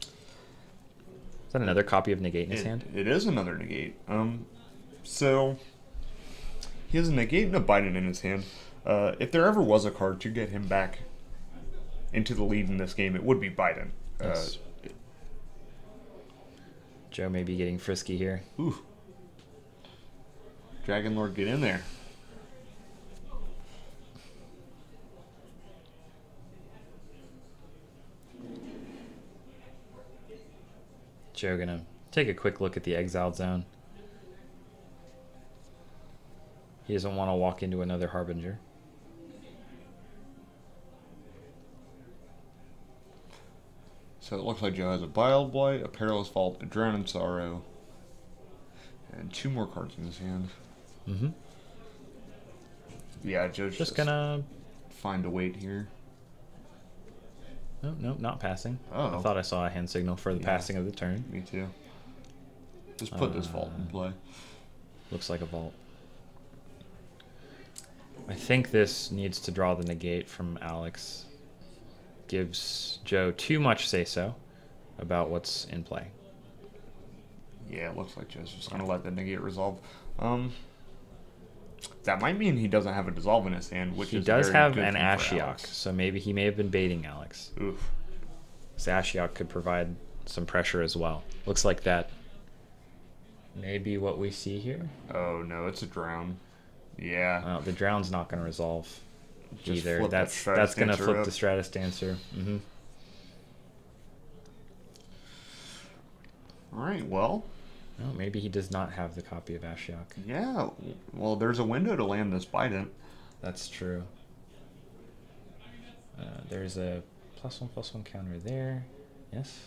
Is that another copy of Negate in his hand? It is another Negate. So he has a Negate and a Bident in his hand. If there ever was a card to get him back into the lead in this game, it would be Bident. Yes. Joe may be getting frisky here. Ooh. Dragon Lord, get in there. Joe gonna take a quick look at the exiled zone. He doesn't want to walk into another Harbinger. So it looks like Joe has a Bile Blight, a Perilous Vault, a Drowning Sorrow, and 2 more cards in his hand. Mm-hmm. Yeah, Joe's Just gonna... find a wait here. No, no, not passing. Oh. I thought I saw a hand signal for the Yeah. passing of the turn. Me too. Just put this Vault in play. Looks like a vault. I think this needs to draw the negate from Alex. Gives Joe too much say-so about what's in play. Yeah, it looks like Joe's just going to let the Negate resolve. That might mean he doesn't have a Dissolve in his hand, which He is does very have good an thing for Ashiok, Alex. so maybe he may have been baiting Alex. Oof. This Ashiok could provide some pressure as well. Looks like that may be what we see here. Oh, no, it's a Drown. Yeah. Well, the drown's not going to resolve Just either. flip that That's Stratus going to Dancer flip up. the Stratus Dancer. Mm-hmm. All right, well, No, maybe he does not have the copy of Ashiok. yeah. Well, there's a window to land this Bident. That's true. There's a +1/+1 counter there. Yes.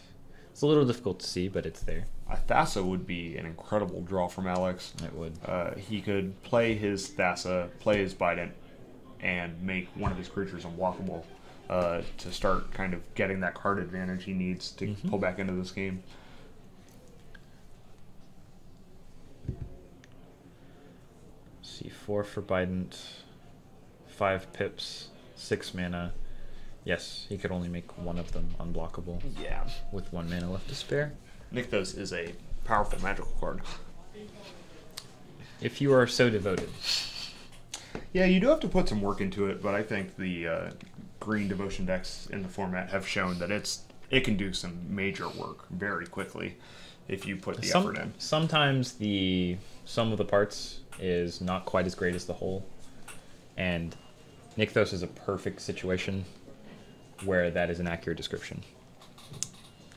It's a little difficult to see, but it's there. A Thassa would be an incredible draw from Alex. It would. He could play his Thassa, play his Bident, and make one of his creatures unblockable to start kind of getting that card advantage he needs to pull back into this game. See, 4 for Bident, 5 pips, 6 mana. Yes, he could only make one of them unblockable Yeah. with 1 mana left to spare. Nykthos is a powerful magical card. If you are so devoted. Yeah, you do have to put some work into it, but I think the green devotion decks in the format have shown that it can do some major work very quickly if you put the effort in. Sometimes the sum of the parts is not quite as great as the whole, and Nykthos is a perfect situation where that is an accurate description.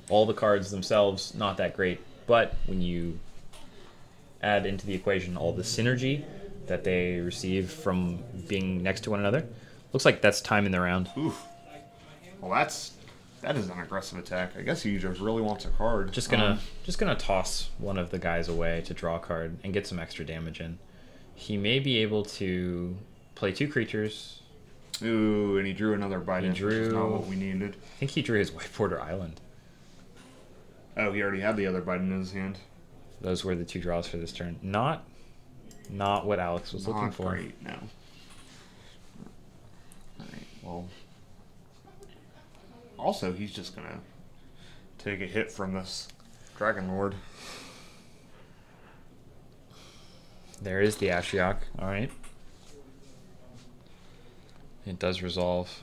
All the cards themselves, not that great, but when you add into the equation all the synergy that they receive from being next to one another, looks like that's time in the round. Oof. Well, that is an aggressive attack. I guess he just really wants a card. Just gonna toss one of the guys away to draw a card and get some extra damage in. He may be able to play 2 creatures. Ooh, and he drew another Bident, which is not what we needed. I think he drew his White Border Island. Oh, he already had the other Bident in his hand. Those were the 2 draws for this turn. Not what Alex was looking Not for. great, no. Alright, well. Also, he's just gonna take a hit from this Dragon Lord. There is the Ashiok. All right. It does resolve.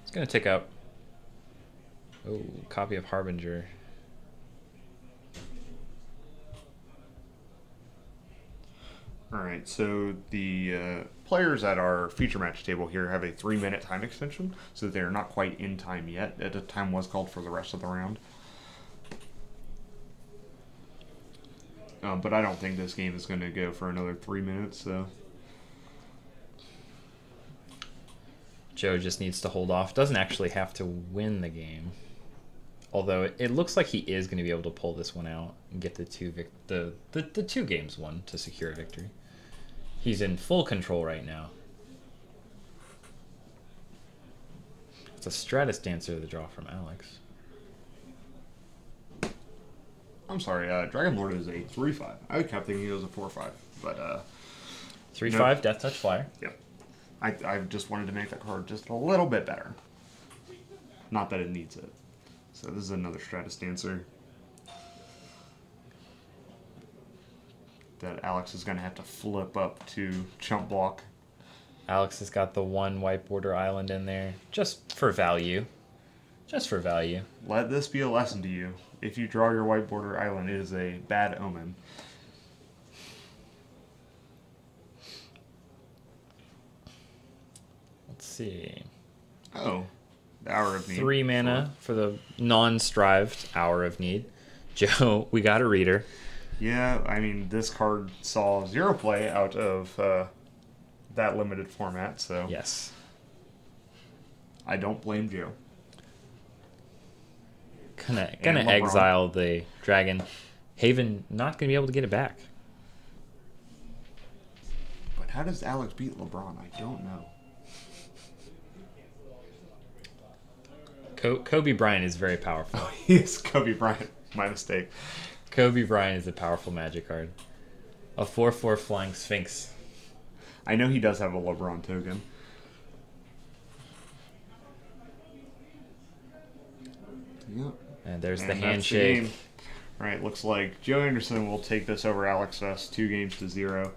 It's going to tick up. Oh, copy of Harbinger. All right, so the players at our feature match table here have a 3-minute time extension, so they are not quite in time yet. The time was called for the rest of the round. But I don't think this game is going to go for another 3 minutes, so... Joe just needs to hold off. Doesn't actually have to win the game. Although it looks like he is going to be able to pull this one out and get the two games won to secure a victory. He's in full control right now. It's a Stratus Dancer, the draw from Alex. I'm sorry, Dragon Lord is a 3/5. I kept thinking it was a 4/5, but 3/5 no. Death Touch Flyer. Yep. I just wanted to make that card just a little bit better. Not that it needs it. So this is another Stratus Dancer that Alex is going to have to flip up to chump block. Alex has got the one white border island in there just for value. Just for value. Let this be a lesson to you. If you draw your white border island, it is a bad omen. Let's see. Oh, the Hour of Need. 3 mana for the non-strived Hour of Need. Joe, we got a reader. Yeah, I mean, this card saw 0 play out of that limited format, so Yes. I don't blame Joe. Gonna LeBron. exile the dragon. Haven not gonna be able to get it back. But how does Alex beat LeBron? I don't know. Kobe Bryant is very powerful. He is Kobe Bryant. My mistake. Kobe Bryant is a powerful Magic card. A 4/4 Flying Sphinx. I know he does have a LeBron token. Yep. And there's the And that's the handshake. game. All right, looks like Joe Anderson will take this over Alex S. 2-0.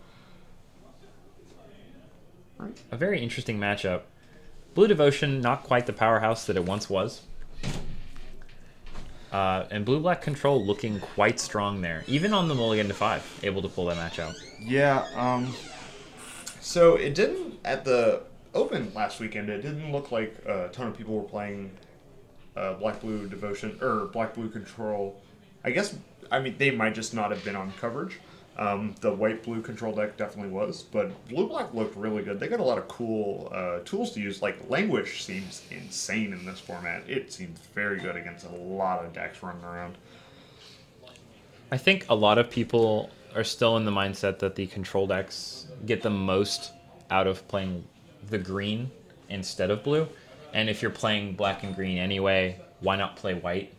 Right. A very interesting matchup. Blue Devotion, not quite the powerhouse that it once was. And Blue-Black Control looking quite strong there. Even on the mulligan to 5, able to pull that match out. Yeah, so it didn't, at the Open last weekend, it didn't look like a ton of people were playing Black-Blue Devotion, or Black-Blue Control. I mean, they might just not have been on coverage. The White-Blue Control deck definitely was, but Blue-Black looked really good. They got a lot of cool tools to use. Like, Languish seems insane in this format. It seems very good against a lot of decks running around. I think a lot of people are still in the mindset that the control decks get the most out of playing the green instead of blue. And if you're playing black and green anyway, why not play white?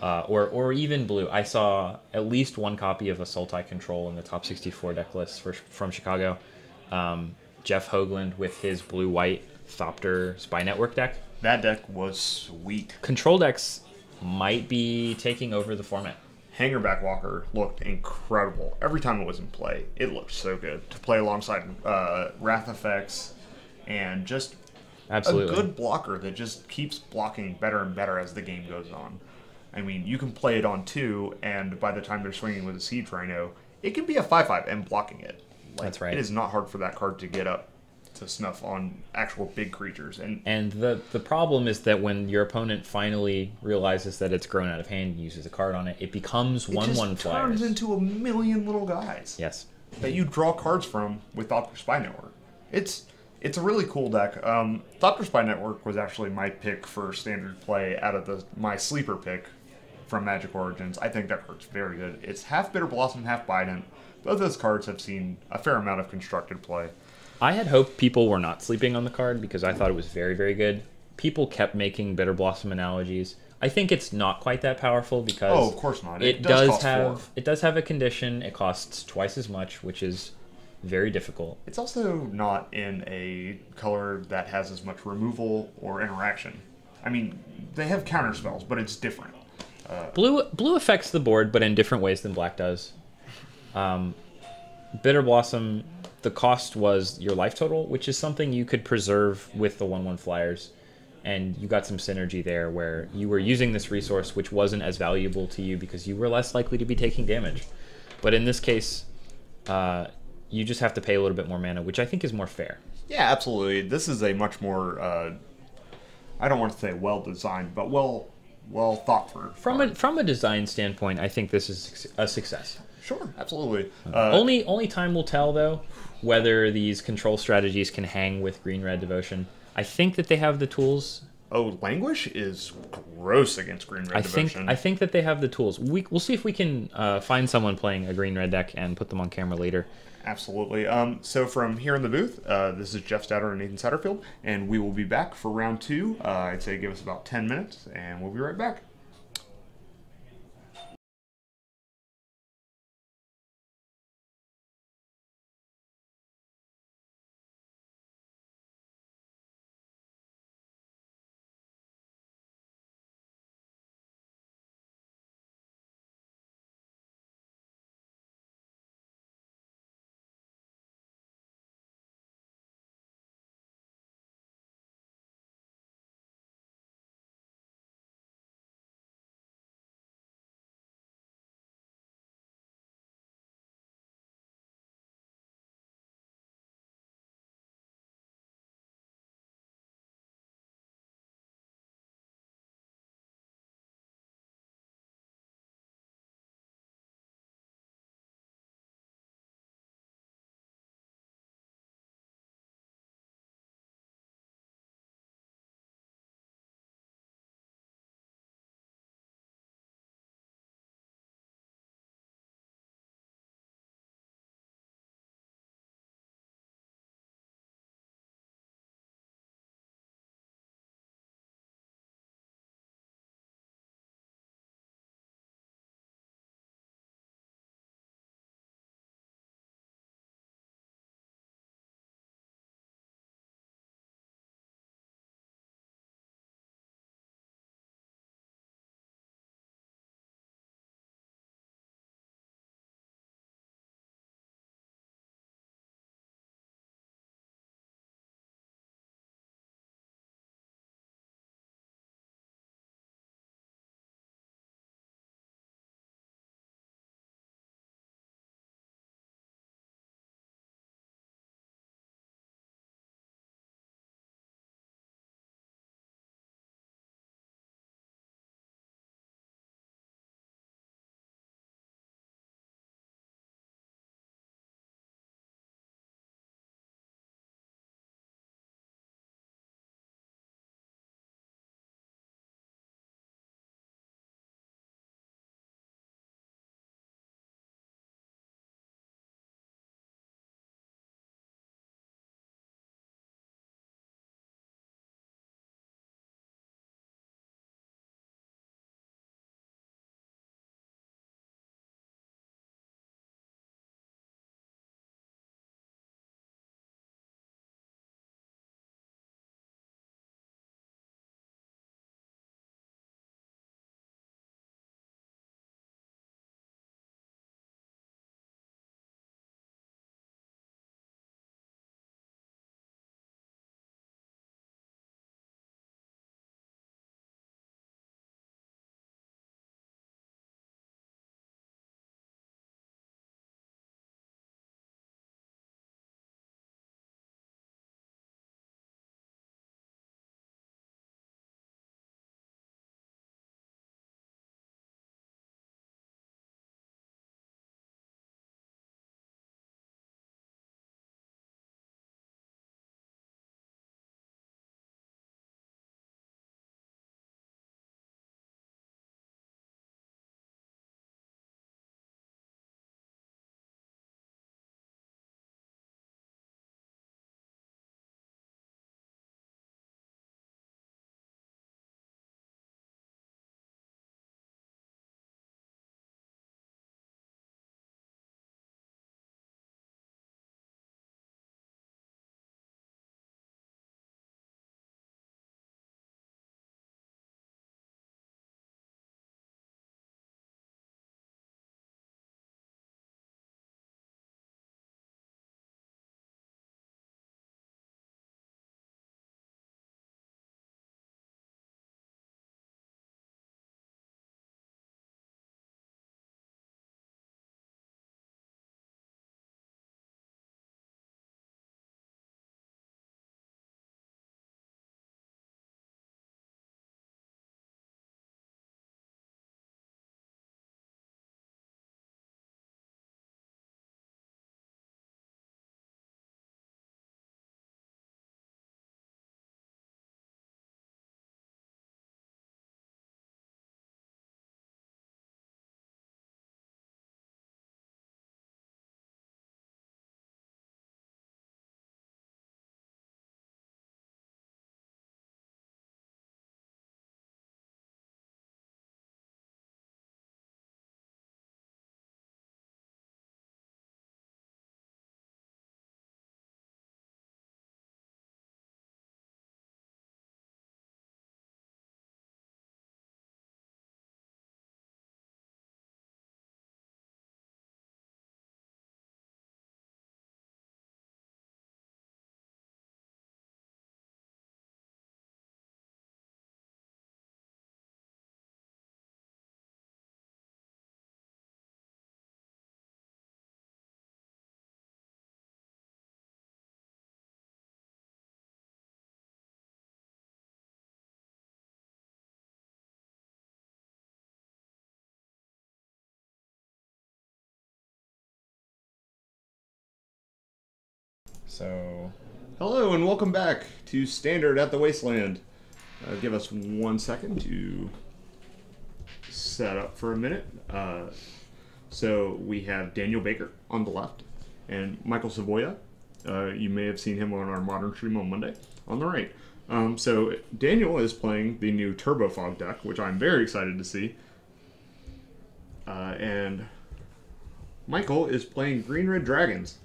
Or even blue. I saw at least one copy of a Sultai Control in the top 64 deck list from Chicago. Jeff Hoagland with his blue-white Thopter Spy Network deck. That deck was sweet. Control decks might be taking over the format. Hangerback Walker looked incredible. Every time it was in play, it looked so good. To play alongside Wrath Effects and just Absolutely. a good blocker that just keeps blocking better and better as the game goes on. I mean, you can play it on 2, and by the time they're swinging with a Siege Rhino, it can be a 5/5 and blocking it. That's right. It is not hard for that card to get up to snuff on actual big creatures. And the problem is that when your opponent finally realizes that it's grown out of hand and uses a card on it, it becomes 1/1 just flyers. turns into a million little guys. Yes. That you draw cards from with Thopter Spy Network. It's a really cool deck. Thopter Spy Network was actually my pick for standard play out of my sleeper pick from Magic Origins. I think that card's very good. It's half Bitter Blossom, half Bident. Both those cards have seen a fair amount of constructed play. I had hoped people were not sleeping on the card because I thought it was very, very good. People kept making Bitter Blossom analogies. I think it's not quite that powerful because Oh, of course not. It does have a condition. It costs twice as much, which is very difficult. It's also not in a color that has as much removal or interaction. I mean, they have counter spells, but it's different. Blue affects the board, but in different ways than black does. Bitter Blossom, the cost was your life total, which is something you could preserve with the 1/1 flyers. And you got some synergy there where you were using this resource, which wasn't as valuable to you because you were less likely to be taking damage. But in this case, you just have to pay a little bit more mana, which I think is more fair. Yeah, absolutely. This is a much more I don't want to say well designed, but well thought through. From a design standpoint, I think this is a success. Sure, absolutely. Only time will tell, though, whether these control strategies can hang with green-red devotion. I think that they have the tools. Oh, Languish is gross against green-red devotion. I think that they have the tools. We'll see if we can find someone playing a green-red deck and put them on camera later. Absolutely. So from here in the booth, this is Jeff Stouter and Nathan Satterfield, and we will be back for round 2. I'd say give us about 10 minutes, and we'll be right back. So, Hello and welcome back to Standard at the Wasteland. Give us 1 second to set up for a minute. So we have Daniel Baker on the left and Michael Savoya. You may have seen him on our Modern stream on Monday on the right. So Daniel is playing the new Turbo Fog deck, which I'm very excited to see. And Michael is playing Green Red Dragons.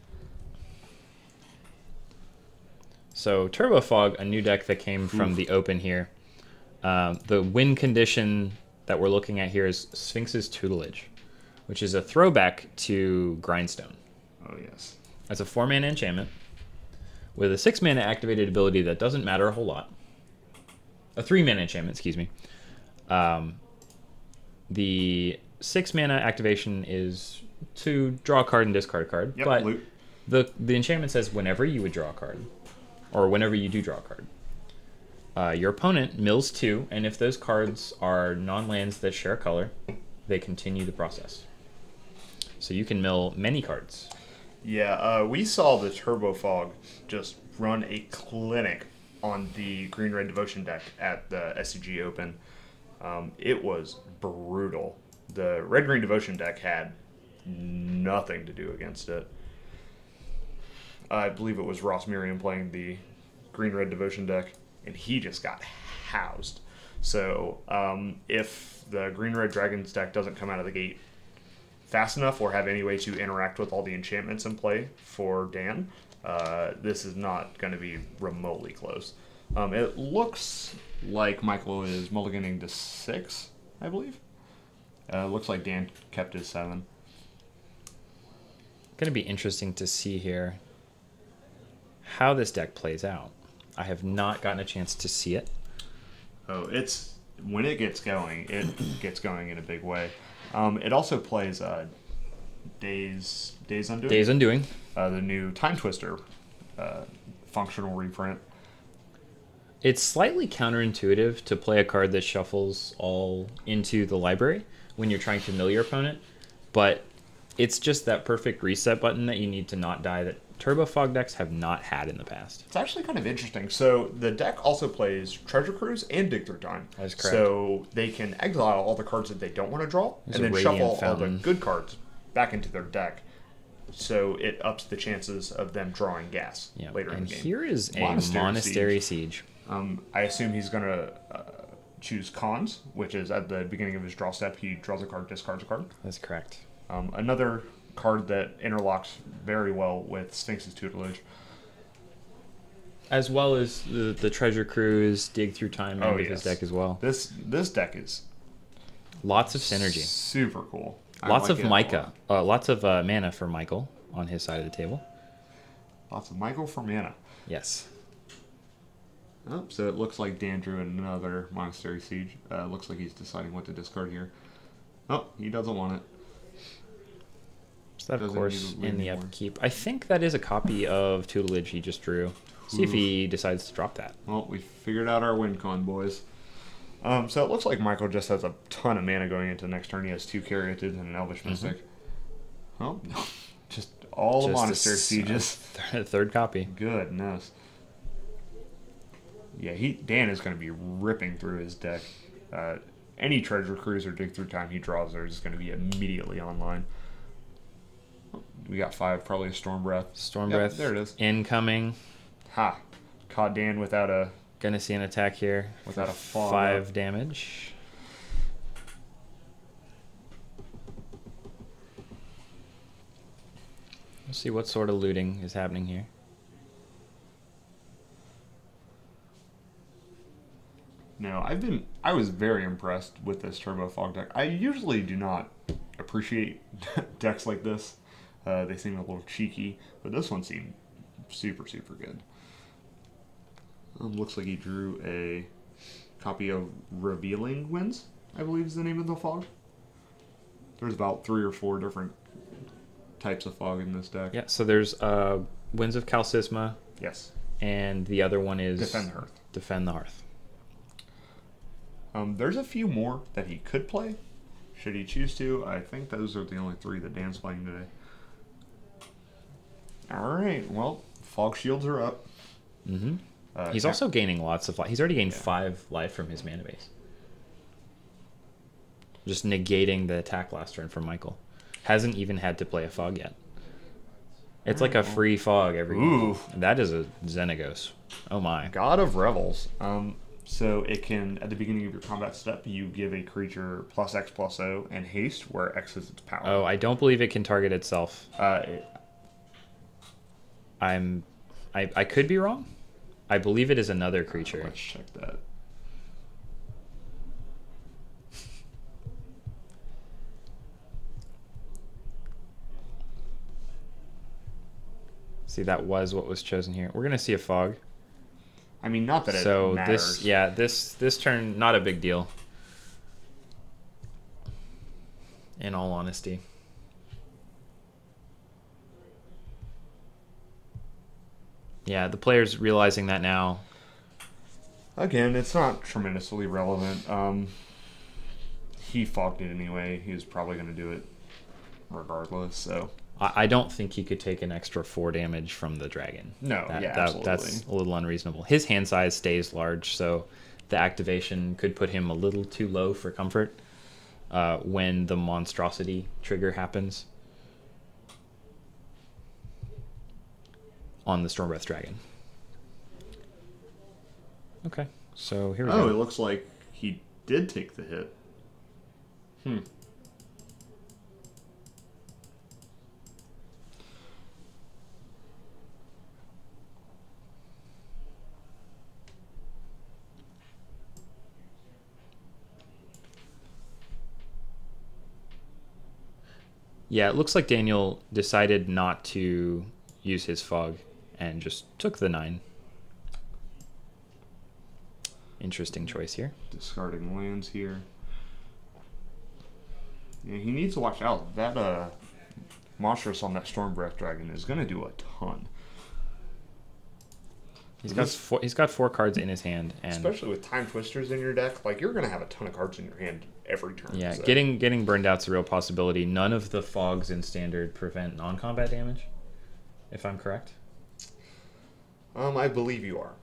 So Turbo Fog, a new deck that came from the open here. The win condition that we're looking at here is Sphinx's Tutelage, which is a throwback to Grindstone. Oh, yes. It's a 4-mana enchantment with a 6-mana activated ability that doesn't matter a whole lot. A 3-mana enchantment, excuse me. The 6-mana activation is to draw a card and discard a card. Yep, but loot. the enchantment says whenever you would draw a card, or whenever you do draw a card, your opponent mills 2, and if those cards are non-lands that share a color, they continue the process. So you can mill many cards. Yeah, we saw the Turbo Fog just run a clinic on the Green Red Devotion deck at the SCG Open. It was brutal. The Red Green Devotion deck had nothing to do against it. I believe it was Ross Miriam playing the Green Red Devotion deck, and he just got housed. So if the Green Red Dragons deck doesn't come out of the gate fast enough or have any way to interact with all the enchantments in play for Dan, this is not going to be remotely close. It looks like Michael is mulliganing to 6, I believe. Looks like Dan kept his 7. Going to be interesting to see here how this deck plays out. I have not gotten a chance to see it. Oh, it's when it gets going in a big way. It also plays Days Undoing. Days Undoing. The new Time Twister functional reprint. It's slightly counterintuitive to play a card that shuffles all into the library when you're trying to mill your opponent, but it's just that perfect reset button that you need to not die that Turbo Fog decks have not had in the past. It's actually kind of interesting. So the deck also plays Treasure Cruise and Dig Through Time. That is correct. So they can exile all the cards that they don't want to draw, There's and a then Radiant shuffle all Fountain. the good cards back into their deck. So it ups the chances of them drawing gas later in And the game. here is a Monastery Monastery Siege. I assume he's going to choose Cons, which is at the beginning of his draw step, he draws a card, discards a card. That's correct. Another card that interlocks very well with Sphinx's Tutelage. As well as the Treasure Cruise, Dig Through Time, and his deck as well. This deck is Lots of synergy. super cool. I Lots like of it a Micah. lot. Lots of mana for Michael on his side of the table. Lots of Michael for mana. Yes. Oh, so it looks like Dan drew another Monastery Siege. Looks like he's deciding what to discard here. Oh, he doesn't want it. So that, of Doesn't course, need to in the anymore. upkeep. I think that is a copy of Tutelage he just drew. See if he decides to drop that. Well, we figured out our win con, boys. So it looks like Michael just has a ton of mana going into the next turn. He has 2 Caryatids and an Elvish Mystic. Oh, just all the Just a Monastery Sieges. Third copy. Goodness. Yeah, Dan is going to be ripping through his deck. Any Treasure Cruise or Dig Through Time he draws there is going to be immediately online. We got 5, probably a Storm Breath. Storm Yep, Breath. there it is. Incoming. Ha! Caught Dan without a... Gonna see an attack here. Without for a fog 5 up. damage. We'll see what sort of looting is happening here. No, I was very impressed with this Turbo Fog deck. I usually do not appreciate decks like this. They seem a little cheeky, but this one seemed super, super good. Looks like he drew a copy of Revealing Winds, I believe is the name of the fog. There's about 3 or 4 different types of fog in this deck. Yeah, so there's Winds of Calcisma, Yes. and the other one is Defend the Hearth. Defend the Hearth. There's a few more that he could play, should he choose to. I think those are the only 3 that Dan's playing today. Alright, well, Fog shields are up. Mm-hmm. He's also gaining lots of life. He's already gained 5 life from his mana base. Just negating the attack last turn from Michael. Hasn't even had to play a fog yet. It's like a free fog every game. That is a Xenagos. Oh my. God of Revels. So it can, at the beginning of your combat step, you give a creature +X/+0 and haste, where X is its power. Oh, I don't believe it can target itself. I could be wrong. I believe it is another creature. Let's check that. See, that was what was chosen here. We're gonna see a fog. I mean, not that it matters. This turn, not a big deal. In all honesty. Yeah, the player's realizing that now. Again, it's not tremendously relevant. He fogged it anyway. He was probably going to do it regardless, so... I don't think he could take an extra 4 damage from the dragon. No, absolutely. That's a little unreasonable. His hand size stays large, so the activation could put him a little too low for comfort when the monstrosity trigger happens on the Stormbreath dragon. Okay, so here we go. Oh, it looks like he did take the hit. Yeah, it looks like Daniel decided not to use his fog and just took the 9. Interesting choice here. Discarding lands here. Yeah, he needs to watch out. That monstrous on that Stormbreath dragon is going to do a ton. He's got 4 cards in his hand, and especially with Time Twisters in your deck, like you're going to have a ton of cards in your hand every turn. Yeah, so. getting burned out's a real possibility. None of the fogs in Standard prevent non-combat damage, if I'm correct. I believe you are.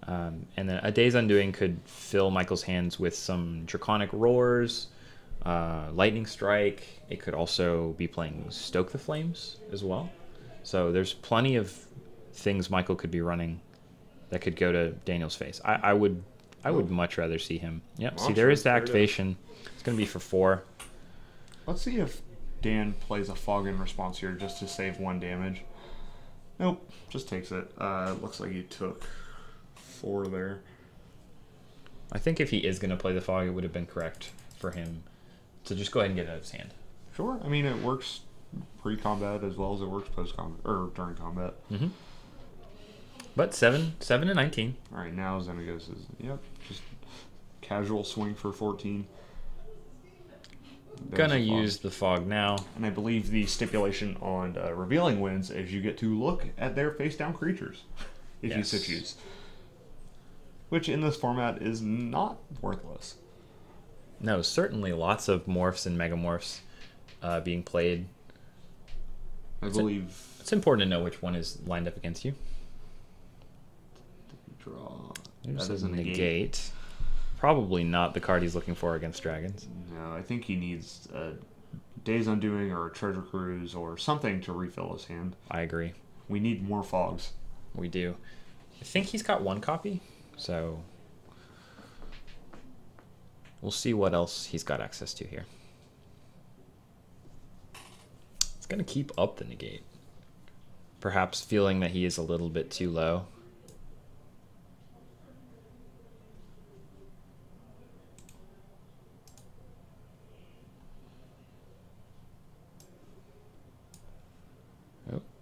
And then a Day's Undoing could fill Michael's hands with some Draconic Roars, Lightning Strike. It could also be playing Stoke the Flames as well. So there's plenty of things Michael could be running that could go to Daniel's face. I would much rather see him. Yep. See, there is the activation. It's going to be for 4. Let's see if Dan plays a fog in response here just to save 1 damage. Nope, just takes it. Looks like he took 4 there. I think if he is going to play the fog, it would have been correct for him to just go ahead and get it out of his hand. Sure. I mean, it works pre-combat as well as it works post-combat or during combat. Mm-hmm. But 7 and 19. All right, now Xenagos is just casual swing for 14. Gonna use the fog now. And I believe the stipulation on revealing wins is you get to look at their face-down creatures, if you so choose. Which in this format is not worthless. No, certainly lots of morphs and megamorphs being played. I believe it's important to know which one is lined up against you. Draw. There's a negate. Probably not the card he's looking for against dragons. No, I think he needs a Day's Undoing or a Treasure Cruise or something to refill his hand. I agree. We need more fogs. We do. I think he's got 1 copy, so we'll see what else he's got access to here. It's going to keep up the negate. Perhaps feeling that he is a little bit too low.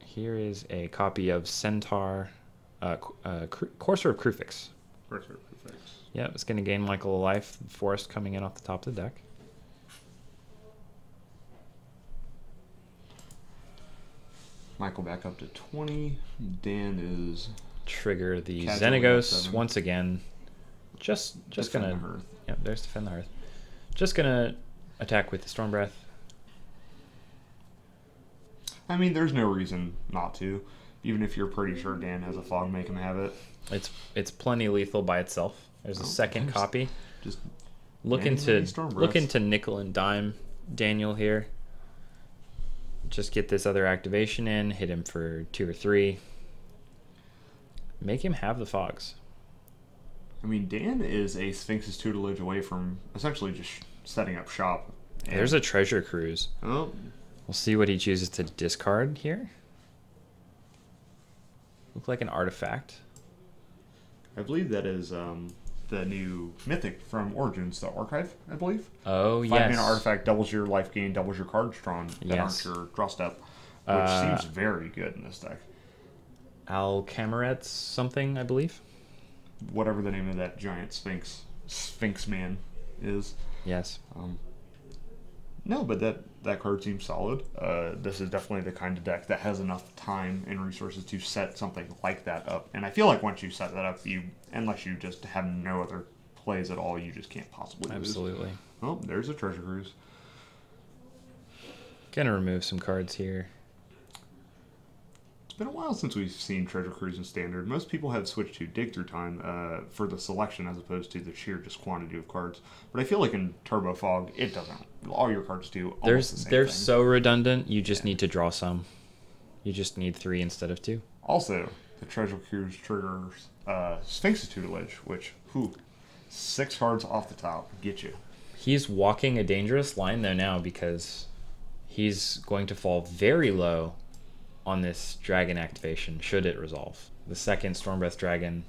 Here is a copy of Centaur, Courser of Kruphix. Courser of Kruphix. Yeah, it's going to gain Michael a life. Forest coming in off the top of the deck. Michael back up to 20. Dan is... Trigger the Xenagos once again. Just going to... Hearth. Yep, there's Defend the Hearth. Just going to attack with the Stormbreath. I mean, there's no reason not to, Even if you're pretty sure Dan has a fog, make him have it. It's plenty lethal by itself. There's a second copy. Just looking to nickel and dime Daniel here. Just get this other activation in, hit him for 2 or 3. Make him have the fogs. I mean, Dan is a Sphinx's tutelage away from essentially just setting up shop. And there's a treasure cruise. Oh. We'll see what he chooses to discard here. Look like an artifact. I believe that is the new mythic from Origins, the Archive, I believe. Oh, 5-mana artifact doubles your life gain, doubles your cards drawn that aren't your draw step, which seems very good in this deck. Alcamarets something, I believe. Whatever the name of that giant Sphinx man is. Yes. No, but that card seems solid. This is definitely the kind of deck that has enough time and resources to set something like that up. And I feel like once you set that up, unless you just have no other plays at all, you just can't possibly lose. Absolutely. Oh, there's a treasure cruise. Gonna remove some cards here. It's been a while since we've seen treasure cruise in standard. Most people have switched to dig through time for the selection as opposed to the sheer just quantity of cards. But I feel like in Turbo Fog, it doesn't. All your cards do almost the same they're thing. so redundant. You just need to draw some. You just need 3 instead of 2. Also, the treasure cruise triggers Sphinx's tutelage, which 6 cards off the top get you. He's walking a dangerous line though now because he's going to fall very low on this dragon activation should it resolve. The second Stormbreath Dragon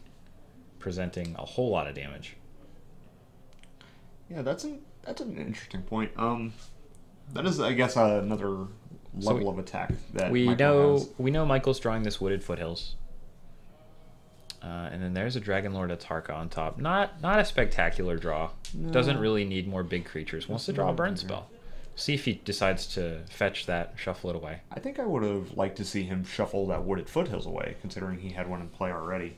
presenting a whole lot of damage. Yeah, that's an interesting point. That is, I guess, another level of attack that Michael has. We know Michael's drawing this Wooded Foothills. And then there's a Dragonlord Atarka on top. Not a spectacular draw. No. Doesn't really need more big creatures. Wants to draw a burn spell. See if he decides to fetch that, shuffle it away. I think I would have liked to see him shuffle that Wooded Foothills away, considering he had one in play already.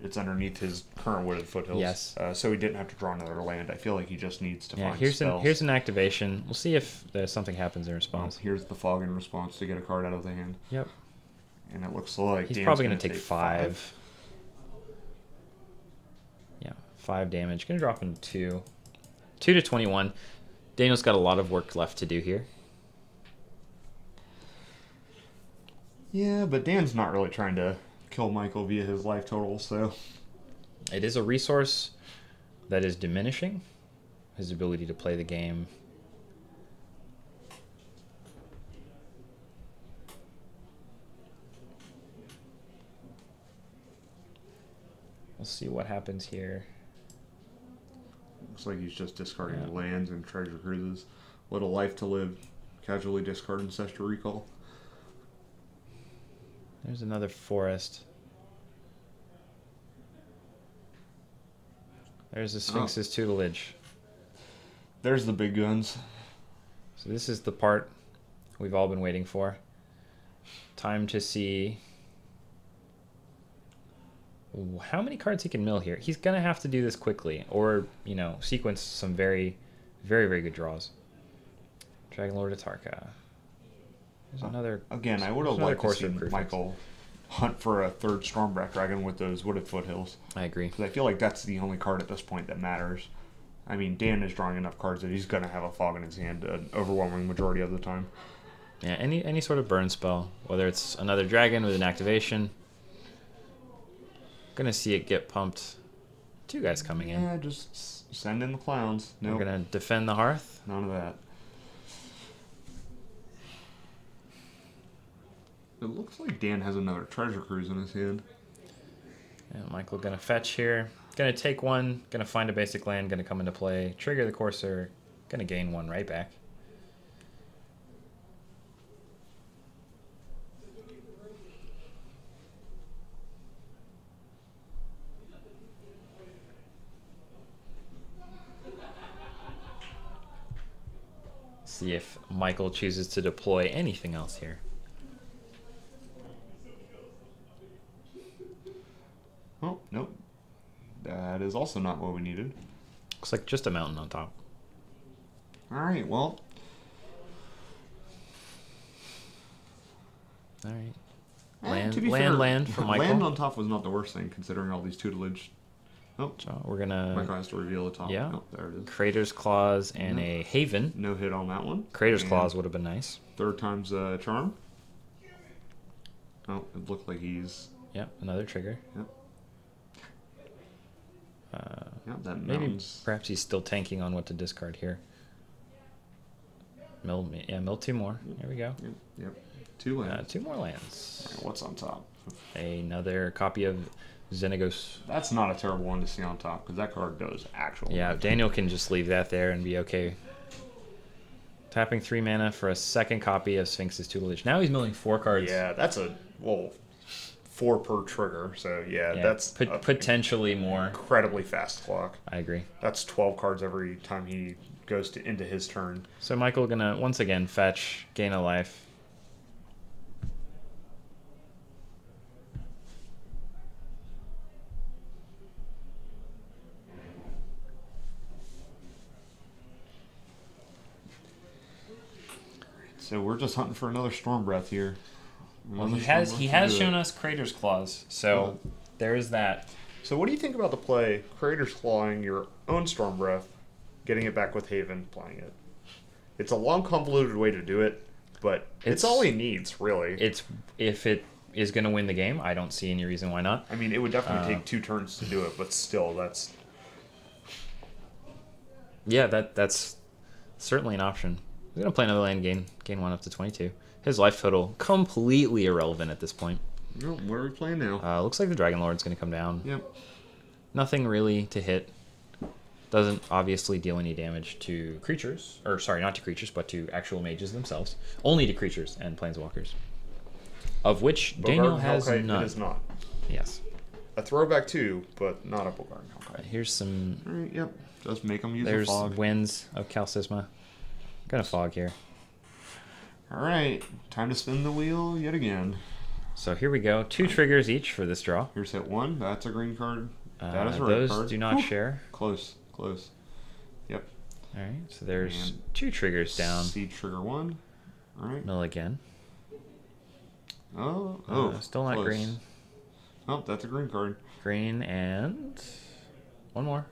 It's underneath his current Wooded Foothills. Yes. So he didn't have to draw another land. I feel like he just needs to find spells. Here's an activation. We'll see if something happens in response. Here's the fog in response to get a card out of the hand. Yep. And it looks like he's probably going to take 5. Yeah, 5 damage. Going to drop him 2. 2 to 21. Daniel's got a lot of work left to do here. Yeah, but Dan's not really trying to kill Michael via his life total, so... It is a resource that is diminishing his ability to play the game. We'll see what happens here. Looks like he's just discarding lands and treasure cruises. Little life to live. Casually discard Ancestral Recall. There's another forest. There's the Sphinx's tutelage. There's the big guns. So this is the part we've all been waiting for. Time to see how many cards he can mill here. He's going to have to do this quickly or, sequence some very, very, very good draws. Dragonlord Atarka. There's another... Again, I would have liked to see Michael hunt for a third Stormbreath Dragon with those Wooded Foothills. I agree. Because I feel like that's the only card at this point that matters. I mean, Dan is drawing enough cards that he's going to have a fog in his hand an overwhelming majority of the time. Yeah, any sort of burn spell, whether it's another dragon with an activation. Gonna see it get pumped. 2 guys coming in. Yeah, just send in the clowns. Nope. We're gonna defend the hearth. None of that. It looks like Dan has another treasure cruise in his hand. And Michael gonna fetch here. Gonna take 1. Gonna find a basic land. Gonna come into play. Trigger the Courser. Gonna gain 1 right back. See if Michael chooses to deploy anything else here. Oh, nope. That is also not what we needed. Looks like just a mountain on top. Alright, well. All right. To be fair, Land for Michael. Land on top was not the worst thing, considering all these tutelage. Oh, So we're gonna Michael has to reveal the top. Yeah. Oh, there it is. Crater's Claws and a Haven. No hit on that one. Crater's And Claws would have been nice. Third time's a charm. Oh, it looked like he's. Yep, another trigger. Yep. Yep, that Maybe mountain's. perhaps he's still tanking on what to discard here. Mill 2 more. There we go. Yep. 2 lands. 2 more lands. Alright, what's on top? Another copy of Xenagos. That's not a terrible one to see on top because that card does actually. Yeah, Daniel can just leave that there and be okay. Tapping 3 mana for a second copy of Sphinx's Tutelage. Now he's milling 4 cards. Yeah, that's a 4 per trigger. So yeah, that's potentially more. Incredibly fast clock. I agree. That's 12 cards every time he goes into his turn. So Michael gonna once again fetch, gain a life. So we're just hunting for another Storm Breath here. Well, he has shown us Crater's Claws, so there is that. So what do you think about the play, Crater's Clawing your own Storm Breath, getting it back with Haven, playing it? It's a long, convoluted way to do it, but it's all he needs, really. If it is going to win the game, I don't see any reason why not. I mean, it would definitely take 2 turns to do it, but still, that's... Yeah, that's certainly an option. He's going to play another land, gain 1 up to 22. His life total, completely irrelevant at this point. Well, what are we playing now? Looks like the Dragon Lord's going to come down. Yep. Nothing really to hit. Doesn't obviously deal any damage to creatures. Or, sorry, not to creatures, but to actual mages themselves. Only to creatures and planeswalkers. Of which Daniel has none. It is not. Yes. A throwback too, but not a Bogarden Hellkite. Here's some... Right, yep. Just make them use a There's fog. winds of Calcisma. Gonna fog here. Alright, time to spin the wheel yet again. So here we go. 2 triggers each for this draw. Here's hit 1. That's a green card. That is a red those card. do not share. Close. Yep. Alright, so there's And 2 triggers down. Seed trigger 1. Alright. Mill again. Oh, still not close. green. Oh, that's a green card. Green and 1 more.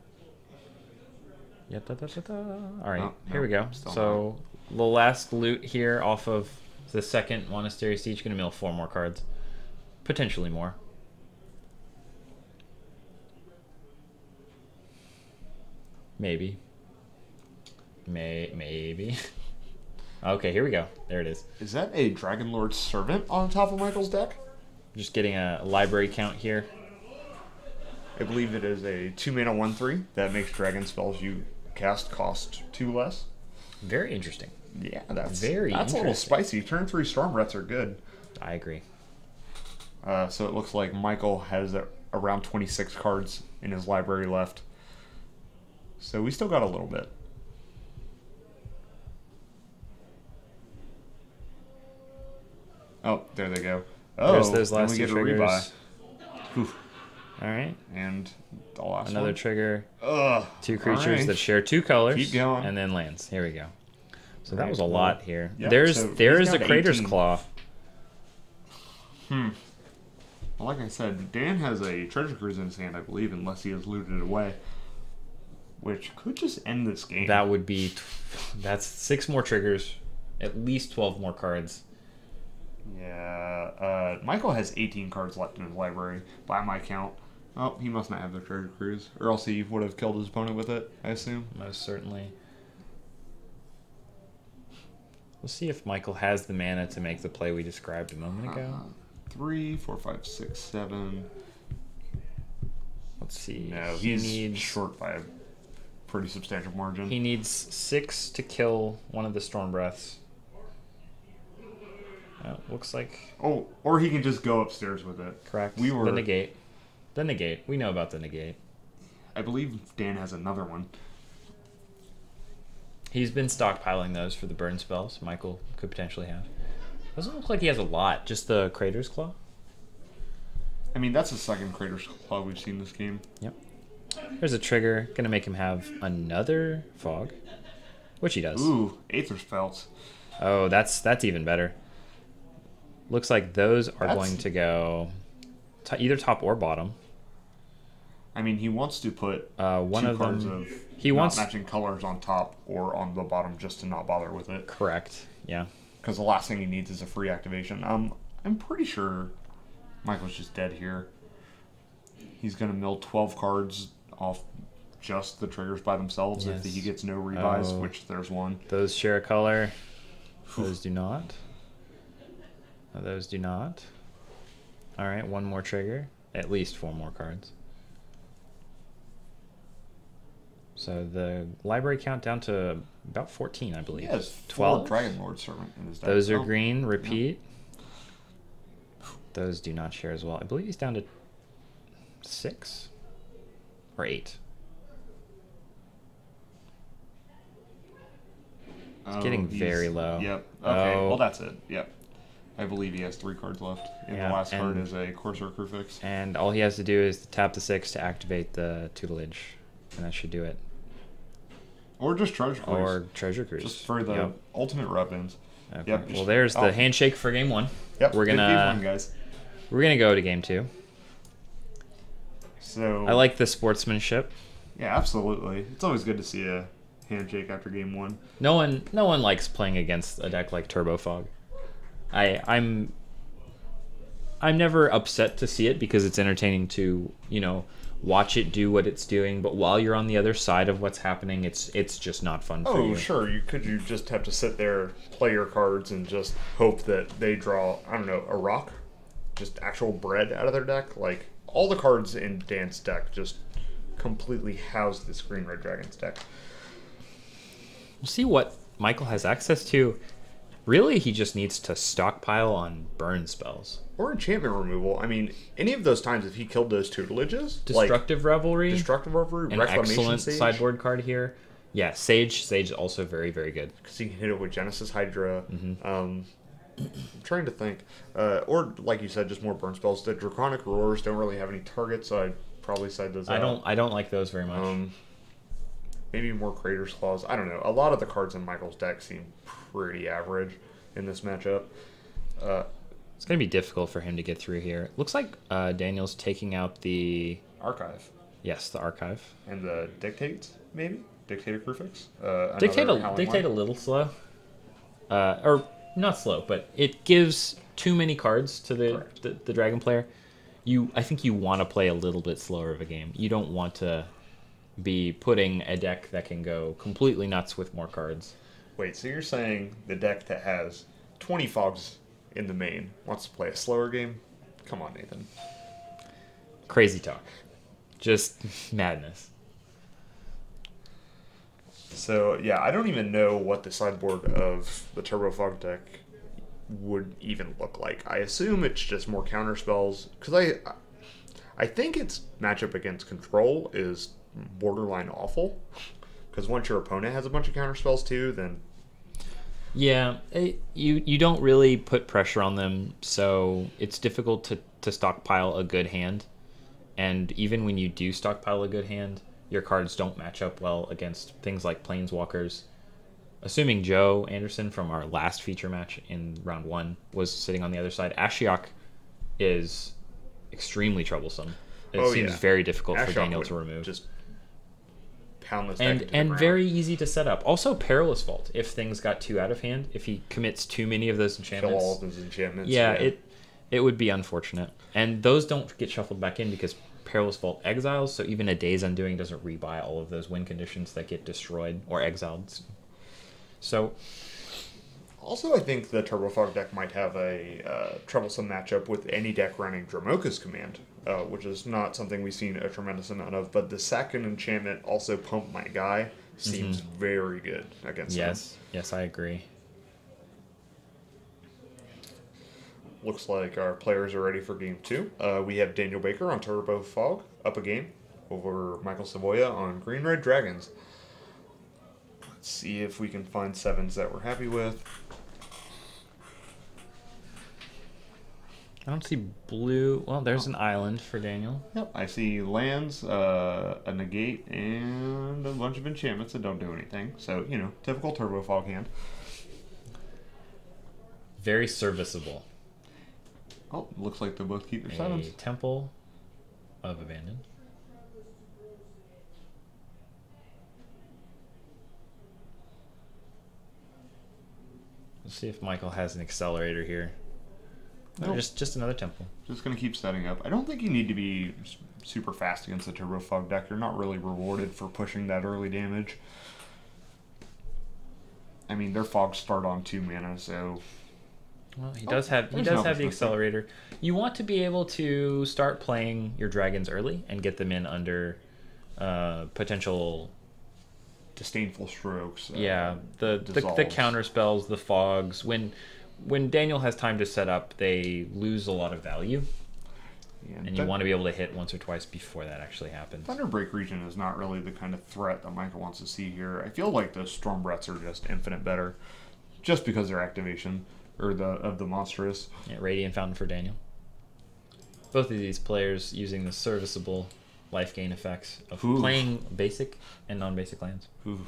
Yep. Alright, Oh, here we go. still So the last loot here off of the second Monastery Siege, gonna mill 4 more cards. Potentially more. Maybe. Maybe. Okay, here we go. There it is. Is that a Dragon Lord Servant on top of Michael's deck? Just getting a library count here. I believe it is a 2-mana 1/3 that makes dragon spells you cast cost 2 less. Very interesting. Yeah, that's Very a little interesting. spicy. Turn 3 Storm Breaths are good. I agree. So it looks like Michael has around 26 cards in his library left. So we still got a little bit. Oh, there they go. Oh, There's those last and we 2 get a triggers. rebuy. Whew. Alright. And the last Another one. trigger. Ugh. 2 creatures Alright. that share 2 colors. Keep going. And then lands. Here we go. So that Right, was a well, lot here. yeah, There's so there he's is a got Crater's 18. Claw. Well, like I said, Dan has a treasure cruise in his hand, I believe, unless he has looted it away. Which could just end this game. That would be... That's 6 more triggers. At least 12 more cards. Yeah, Michael has 18 cards left in his library, by my count. Oh, he must not have the treasure cruise, or else he would have killed his opponent with it, I assume. Most certainly. We'll see if Michael has the mana to make the play we described a moment ago. 3, 4, 5, 6, 7. Let's see. No, he he's needs short by a pretty substantial margin. He needs 6 to kill one of the Storm Breaths. Looks like Oh, or he can just go upstairs with it. correct. We were. The negate. The negate. We know about the negate. I believe Dan has another one. He's been stockpiling those for the burn spells. Michael could potentially have. Doesn't look like he has a lot. Just the Crater's Claw. I mean, that's the second Crater's Claw we've seen this game. Yep. There's a trigger. Gonna make him have another fog, which he does. Ooh, Aether's Felt. Oh, that's even better. Looks like those are That's- going to go either top or bottom. I mean, he wants to put One two of cards them. of He not wants matching colors on top or on the bottom just to not bother with it. correct. Yeah. Because the last thing he needs is a free activation. I'm pretty sure Michael's just dead here. He's going to mill 12 cards off just the triggers by themselves if Yes. he gets no rebuys, Oh. which there's one. Those share a color. Those do not. Those do not. All right, one more trigger. At least 4 more cards. So the library count down to about 14, I believe. He has 12. 12 Dragon Lord Servant in his deck. Those are Oh, green. Repeat. Those do not share as well. I believe he's down to 6 or 8. Oh, getting he's- very low. Yep. Okay, Oh. well that's it. Yep. I believe he has 3 cards left. And Yeah, the last card and- is a Corsair Crufix. And all he has to do is tap the 6 to activate the tutelage, and that should do it. Or just Treasure Cruise. Or Treasure Cruise. just for the Yep. ultimate rub-ins. Okay. Yep. Well, there's the Oh. handshake for game 1. Yep. We're good gonna- game one, guys. We're gonna go to game 2. So I like the sportsmanship. Yeah, absolutely. It's always good to see a handshake after game 1. No one likes playing against a deck like Turbo Fog. I'm never upset to see it because it's entertaining to, watch it do what it's doing, but while you're on the other side of what's happening, it's just not fun for you. Oh, sure. You just have to sit there, play your cards, and just hope that they draw, I don't know, a rock? Just actual bread out of their deck? Like, all the cards in Dan's deck just completely house this Green Red Dragons deck. We'll see what Michael has access to. Really, he just needs to stockpile on burn spells. Or enchantment removal. I mean, any of those times if he killed those tutelages, Destructive Revelry, like Destructive Revelry, an Reclamation excellent Sage, sideboard card here. Yeah, Sage is also very, very good. because he can hit it with Genesis Hydra. Mm-hmm. I'm trying to think. Or, like you said, just more burn spells. The Draconic Roars don't really have any targets, so I'd probably side those out. I don't like those very much. Maybe more Crater's Claws. I don't know. A lot of the cards in Michael's deck seem pretty average in this matchup. It's going to be difficult for him to get through here. Looks like Daniel's taking out the Archive. Yes, the archive. And the Dictates, maybe? Dictator Crufix? Dictate Howling a little slow. Or not slow, but it gives too many cards to the dragon player. I think you want to play a little bit slower of a game. You don't want to be putting a deck that can go completely nuts with more cards. Wait, so you're saying the deck that has 20 fogs in the main wants to play a slower game? Come on, Nathan. Crazy talk. Just madness. So, yeah, I don't even know what the sideboard of the Turbo Fog deck would even look like. I assume it's just more counter spells, because I think its matchup against Control is borderline awful, because once your opponent has a bunch of counter spells too, then Yeah, you don't really put pressure on them, so it's difficult to stockpile a good hand. And even when you do stockpile a good hand, your cards don't match up well against things like Planeswalkers. Assuming Joe Anderson from our last feature match in round 1 was sitting on the other side, Ashiok is extremely troublesome. It seems very difficult for Ashiok Daniel would to remove. just pound this deck into the And ground. very easy to set up. Also, Perilous Vault, if things got too out of hand, if he commits too many of those kill enchantments. all of his enchantments. Yeah, it would be unfortunate. And those don't get shuffled back in because Perilous Vault exiles, so even a Day's Undoing doesn't rebuy all of those win conditions that get destroyed or exiled. So, Also, I think the Turbo Fog deck might have a troublesome matchup with any deck running Dromoka's Command, which is not something we've seen a tremendous amount of. But the second enchantment, also Pump My Guy, seems very good against him. yes, I agree. Looks like our players are ready for game 2. We have Daniel Baker on Turbo Fog, up a game, over Michael Savoya on Green Red Dragons. Let's see if we can find 7s that we're happy with. I don't see blue. Well, there's an island for Daniel. Yep, I see lands, a negate, and a bunch of enchantments that don't do anything. So, typical Turbo Fog hand. Very serviceable. Oh, looks like they both keep their A sevens. Temple of Abandon. Let's see if Michael has an accelerator here. No, Nope. just another Temple. Just going to keep setting up. I don't think you need to be super fast against the Turbo Fog deck. You're not really rewarded for pushing that early damage. I mean, their fogs start on 2 mana, so... Well, he does have there's the Elvish Mystic. accelerator. You want to be able to start playing your dragons early and get them in under potential. Disdainful Strokes. Yeah, the Dissolves. counter spells, the fogs. When Daniel has time to set up, they lose a lot of value, Yeah, and you want to be able to hit once or twice before that actually happens. Thunderbreak Region is not really the kind of threat that Michael wants to see here. I feel like the Storm Breaths are just infinite better, just because their activation of the monstrous. Yeah, Radiant Fountain for Daniel. Both of these players using the serviceable life gain effects of Ooh. playing basic and non-basic lands. Ooh.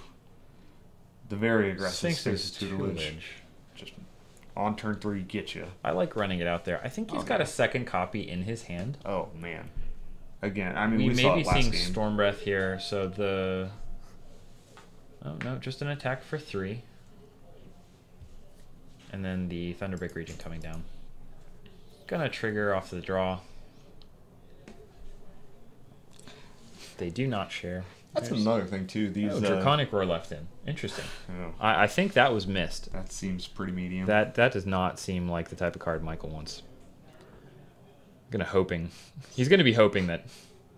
The very aggressive Sphinx's Sphinx's tutelage. Just on turn 3, get you. I like running it out there. I think he's Okay. got a second copy in his hand. Oh man. Again, I mean, We we may saw be it last seeing game. Storm Breath here, so the... Oh, no, just an attack for 3. And then the Thunderbreak Region coming down. Gonna trigger off the draw. They do not share. That's There's- another thing too. These Oh, Draconic Roar left in. Interesting. oh, I think that was missed. that seems pretty medium. That does not seem like the type of card Michael wants. He's gonna be hoping that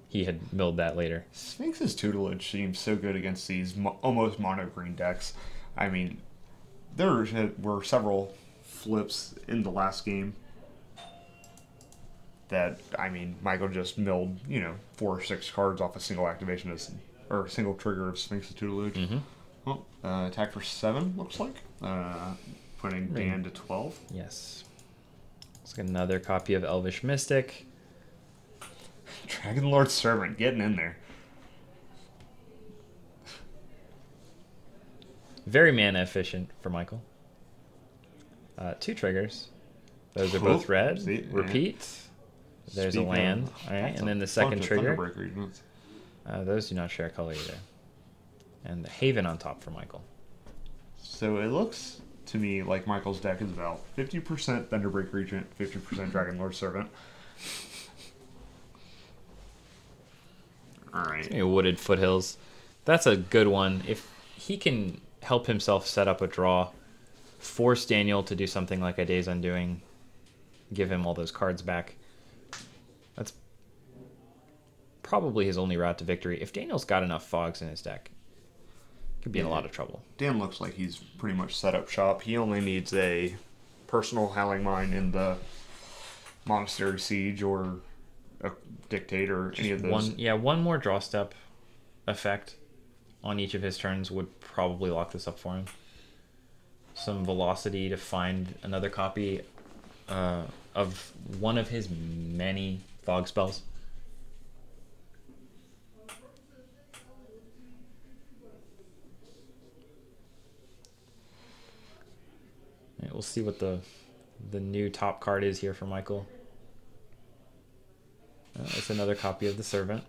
he had milled that later. Sphinx's tutelage seems so good against these almost mono green decks. I mean, there were several flips in the last game that, I mean, Michael just milled, 4 or 6 cards off a single activation or a single trigger of Sphinx's tutelage. Mm-hmm. Well, attack for 7, looks like. Putting Dan to 12. Yes. Let's get another copy of Elvish Mystic. Dragon Lord Servant getting in there. Very mana efficient for Michael. 2 triggers. Those are both Oh, red. see, yeah. Repeat. There's Speaking a land. of- All right, that's and a then the bunch second of trigger. Thunderbreak Regions. Those do not share color either. And the Haven on top for Michael. So it looks to me like Michael's deck is about 50% Thunderbreak Regent, 50% Dragon Lord Servant. Alright. Wooded Foothills. That's a good one. If he can help himself set up a draw, force Daniel to do something like a Day's Undoing, give him all those cards back, that's probably his only route to victory. If Daniel's got enough fogs in his deck, he could be in a lot of trouble. Dan looks like he's pretty much set up shop. He only needs a personal Howling Mine in the Monastery Siege or a Dictate or any of those. One more draw step effect on each of his turns would probably lock this up for him. Some velocity to find another copy of one of his many fog spells. Yeah, we'll see what the new top card is here for Michael. It's another copy of the Servant.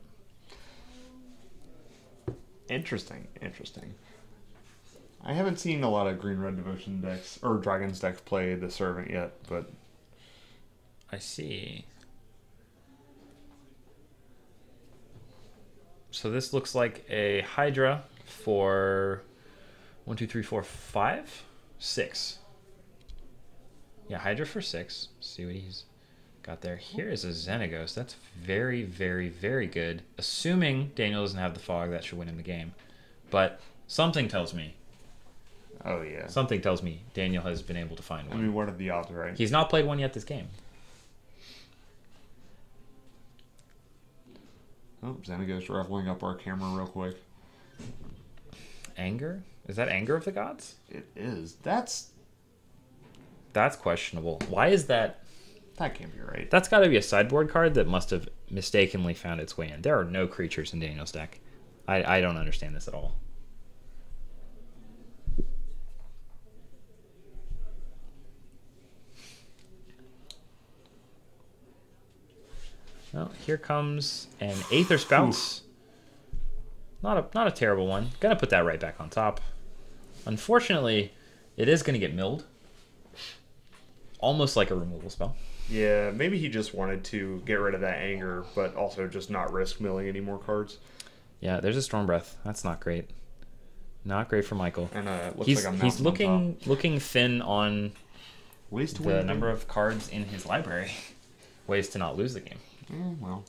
Interesting. I haven't seen a lot of green-red devotion decks or dragons decks play the Servant yet, but I see. So this looks like a Hydra for 1, 2, 3, 4, 5, 6. Yeah, Hydra for 6. See what he's got there. Here is a Xenagos. That's very, very, very good. Assuming Daniel doesn't have the fog, that should win him the game. But something tells me Daniel has been able to find I one. mean, what are the odds, right? He's not played one yet this game. Oh, Xenagos leveling up our camera real quick. Anger? Is that Anger of the Gods? It is. That's questionable. Why is that? That can't be right. That's got to be a sideboard card that must have mistakenly found its way in. There are no creatures in Daniel's deck. I don't understand this at all. Well, here comes an Aether Spouts. Not a terrible one. Gonna put that right back on top. Unfortunately, it is gonna get milled. Almost like a removal spell. Yeah, maybe he just wanted to get rid of that anger, but also just not risk milling any more cards. Yeah, there's a Storm Breath. That's not great. Not great for Michael. And it looks He's like a mountain looking thin on ways to the win number of cards in his library. Ways to not lose the game. Well,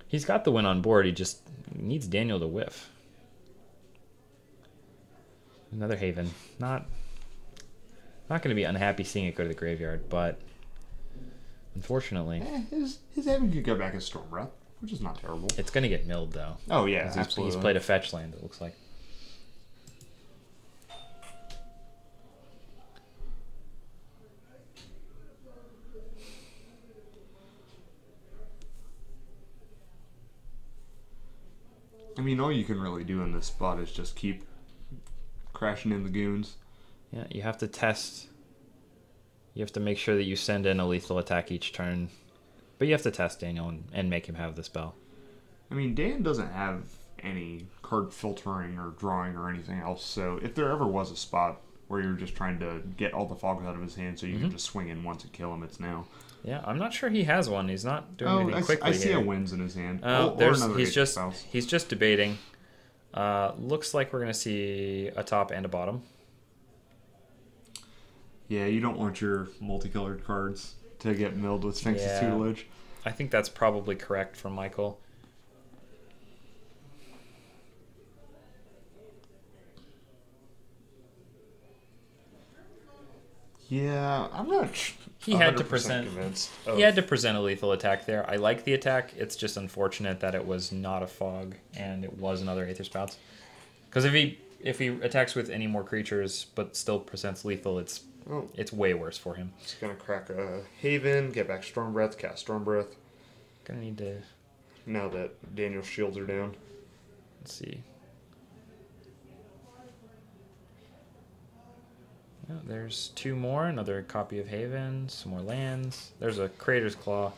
He's got the win on board. He just needs Daniel to whiff. Another Haven. Not going to be unhappy seeing it go to the graveyard, but unfortunately, his Haven could go back as Storm Breath, which is not terrible. it's going to get milled though. Oh yeah, He's absolutely. played a fetch land, it looks like. I mean, all you can really do in this spot is just keep crashing in the goons. Yeah, you have to test. You have to make sure that you send in a lethal attack each turn. But you have to test Daniel and make him have the spell. I mean, Dan doesn't have any card filtering or drawing or anything else, so if there ever was a spot where you're just trying to get all the fogs out of his hand so you can just swing in once and kill him, it's now. Yeah, I'm not sure he has one. He's not doing anything quickly I see here. a wins in his hand. He's just debating. Looks like we're gonna see a top and a bottom. Yeah, you don't want your multicolored cards to get milled with Sphinx's tutelage. I think that's probably correct from Michael. Yeah, I'm not. He had to convinced. He had to present a lethal attack there. I like the attack. It's just unfortunate that it was not a fog and it was another Aether Spouts. Because if he attacks with any more creatures but still presents lethal, it's way worse for him. He's gonna crack a Haven, get back Storm Breath, cast Storm Breath. Gonna need to. Now that Daniel's shields are down. Let's see. Oh, there's two more. Another copy of Haven. Some more lands. There's a Crater's Claw.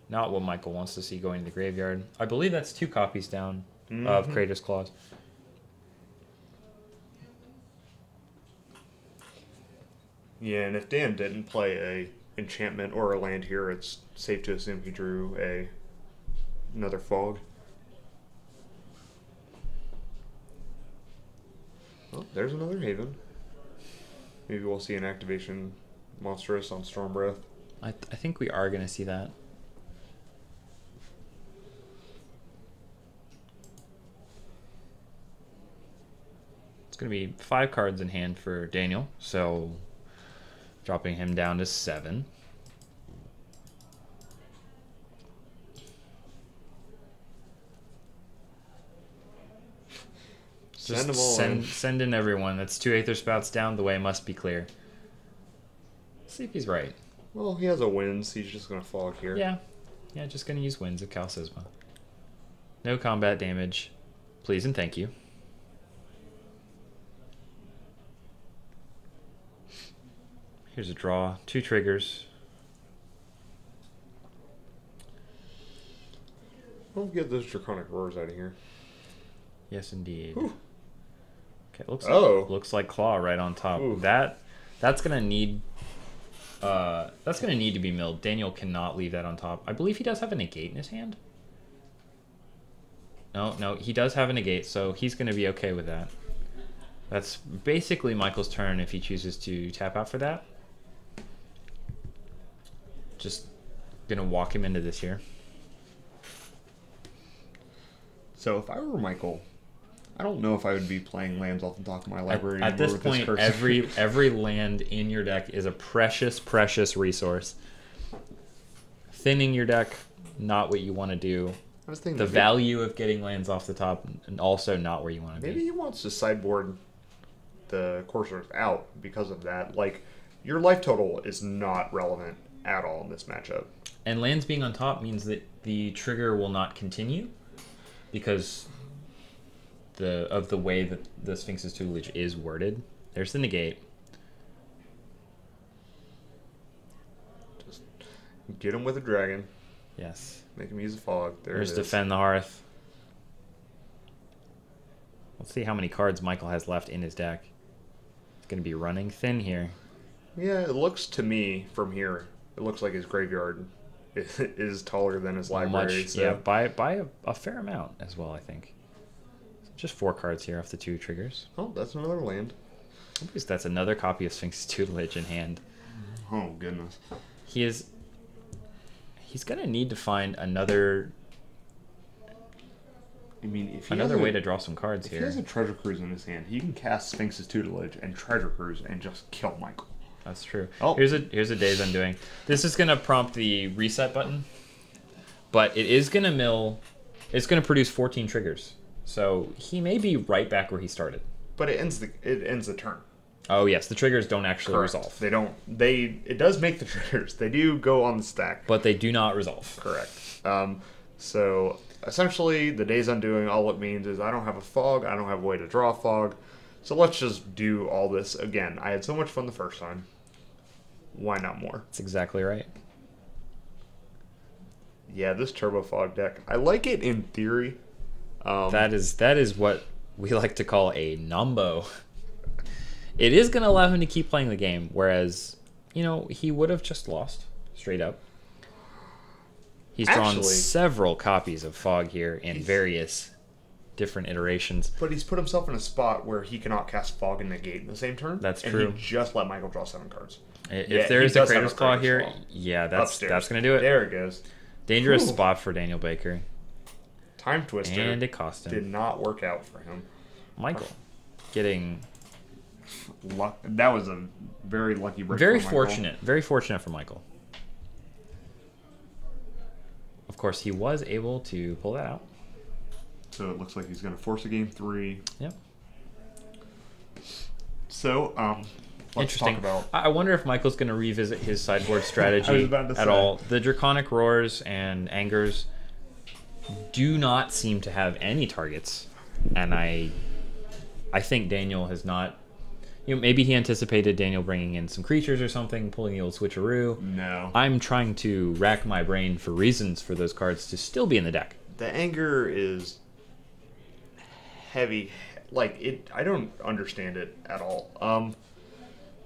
Not what Michael wants to see going to the graveyard. I believe that's two copies down of Crater's Claws. Yeah, and if Dan didn't play a enchantment or a land here, it's safe to assume he drew another fog. Oh, there's another Haven. Maybe we'll see an activation monstrous on Storm Breath. I think we are going to see that. It's going to be 5 cards in hand for Daniel, so dropping him down to 7. Send them all in. Send in everyone. That's 2 Aether Spouts down. The way must be clear. Let's see if he's right. Well, he has a wins. He's just going to fog here. Yeah. Yeah, just going to use Winds of Kalsisma. No combat damage. Please and thank you. Here's a draw. 2 triggers. We'll get those Draconic Roars out of here. Yes, indeed. Whew. Okay, looks like Claw right on top. Ooh. That's gonna need to be milled. Daniel cannot leave that on top. I believe he does have a negate in his hand. No, he does have a negate, so he's gonna be okay with that. That's basically Michael's turn if he chooses to tap out for that. Just gonna walk him into this here. So if I were Michael, I don't know if I would be playing lands off the top of my library At this point, every land in your deck is a precious, precious resource. Thinning your deck, not what you want to do. I was thinking The value of getting lands off the top, and also not where you want to maybe be. he wants to sideboard the Courser's out because of that. Like, your life total is not relevant at all in this matchup. And lands being on top means that the trigger will not continue because of the way that the Sphinx's tutelage is worded. There's the negate. Just get him with a dragon. Yes. Make him use a fog. There's it is. Defend the Hearth. Let's see how many cards Michael has left in his deck. It's going to be running thin here. Yeah, it looks to me from here, it looks like his graveyard is taller than his library. So. Yeah, by a fair amount as well, I think. Just 4 cards here off the 2 triggers. Oh, that's another land. At least that's another copy of Sphinx's Tutelage in hand. Oh, goodness. He's going to need to find another... I mean, if he another way to draw some cards if here. he has a Treasure Cruise in his hand, he can cast Sphinx's Tutelage and Treasure Cruise and just kill Michael. That's true. Oh. Here's a Days Undoing. This is going to prompt the reset button, but it is going to mill... It's going to produce 14 triggers. So he may be right back where he started. But it ends the turn. Oh yes, the triggers don't actually Correct. resolve. They don't. It does make the triggers. They do go on the stack. But they do not resolve. Correct. So essentially, the Days Undoing, all it means is I don't have a fog. I don't have a way to draw a fog. So let's just do all this again. I had so much fun the first time. Why not more? That's exactly right. Yeah, this Turbo Fog deck. I like it in theory. That is what we like to call a numbo. It is going to allow him to keep playing the game, whereas, he would have just lost, straight up. He's drawn Actually, several copies of Fog here in various different iterations. But he's put himself in a spot where he cannot cast Fog and Negate in the same turn. That's and true. He just let Michael draw 7 cards. If there is a Crater's Claw here, yeah, that's going to do it. There it goes. Dangerous Ooh. spot for Daniel Baker. Time Twister. And it cost him. Did not work out for him. Michael getting... That was a very lucky break. Very for Michael. fortunate. Very fortunate for Michael. Of course, he was able to pull that out. So it looks like he's going to force a game 3. Yep. So, let's Interesting. talk about... I wonder if Michael's going to revisit his sideboard I strategy was about to at say. all. The Draconic Roars and Angers do not seem to have any targets, and I think Daniel has not... maybe he anticipated Daniel bringing in some creatures or something, pulling the old switcheroo. No. I'm trying to rack my brain for reasons for those cards to still be in the deck. The anger is heavy. I don't understand it at all.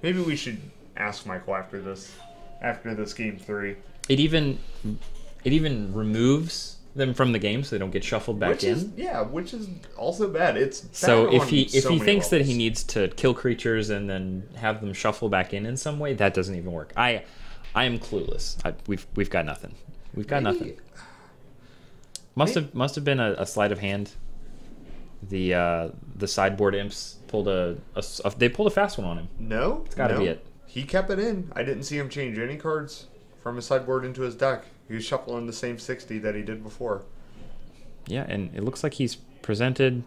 Maybe we should ask Michael after this game 3. It even removes them from the game so they don't get shuffled back in. Which is also bad. It's bad So if on he so many thinks that he levels. needs to kill creatures and then have them shuffle back in some way, that doesn't even work. I am clueless. We've got nothing. We've got nothing. Must have been a sleight of hand. The sideboard imps pulled they pulled a fast one on him. No, It's got to be it. He kept it in. I didn't see him change any cards from his sideboard into his deck. He was shuffling the same 60 that he did before. Yeah, and it looks like he's presented,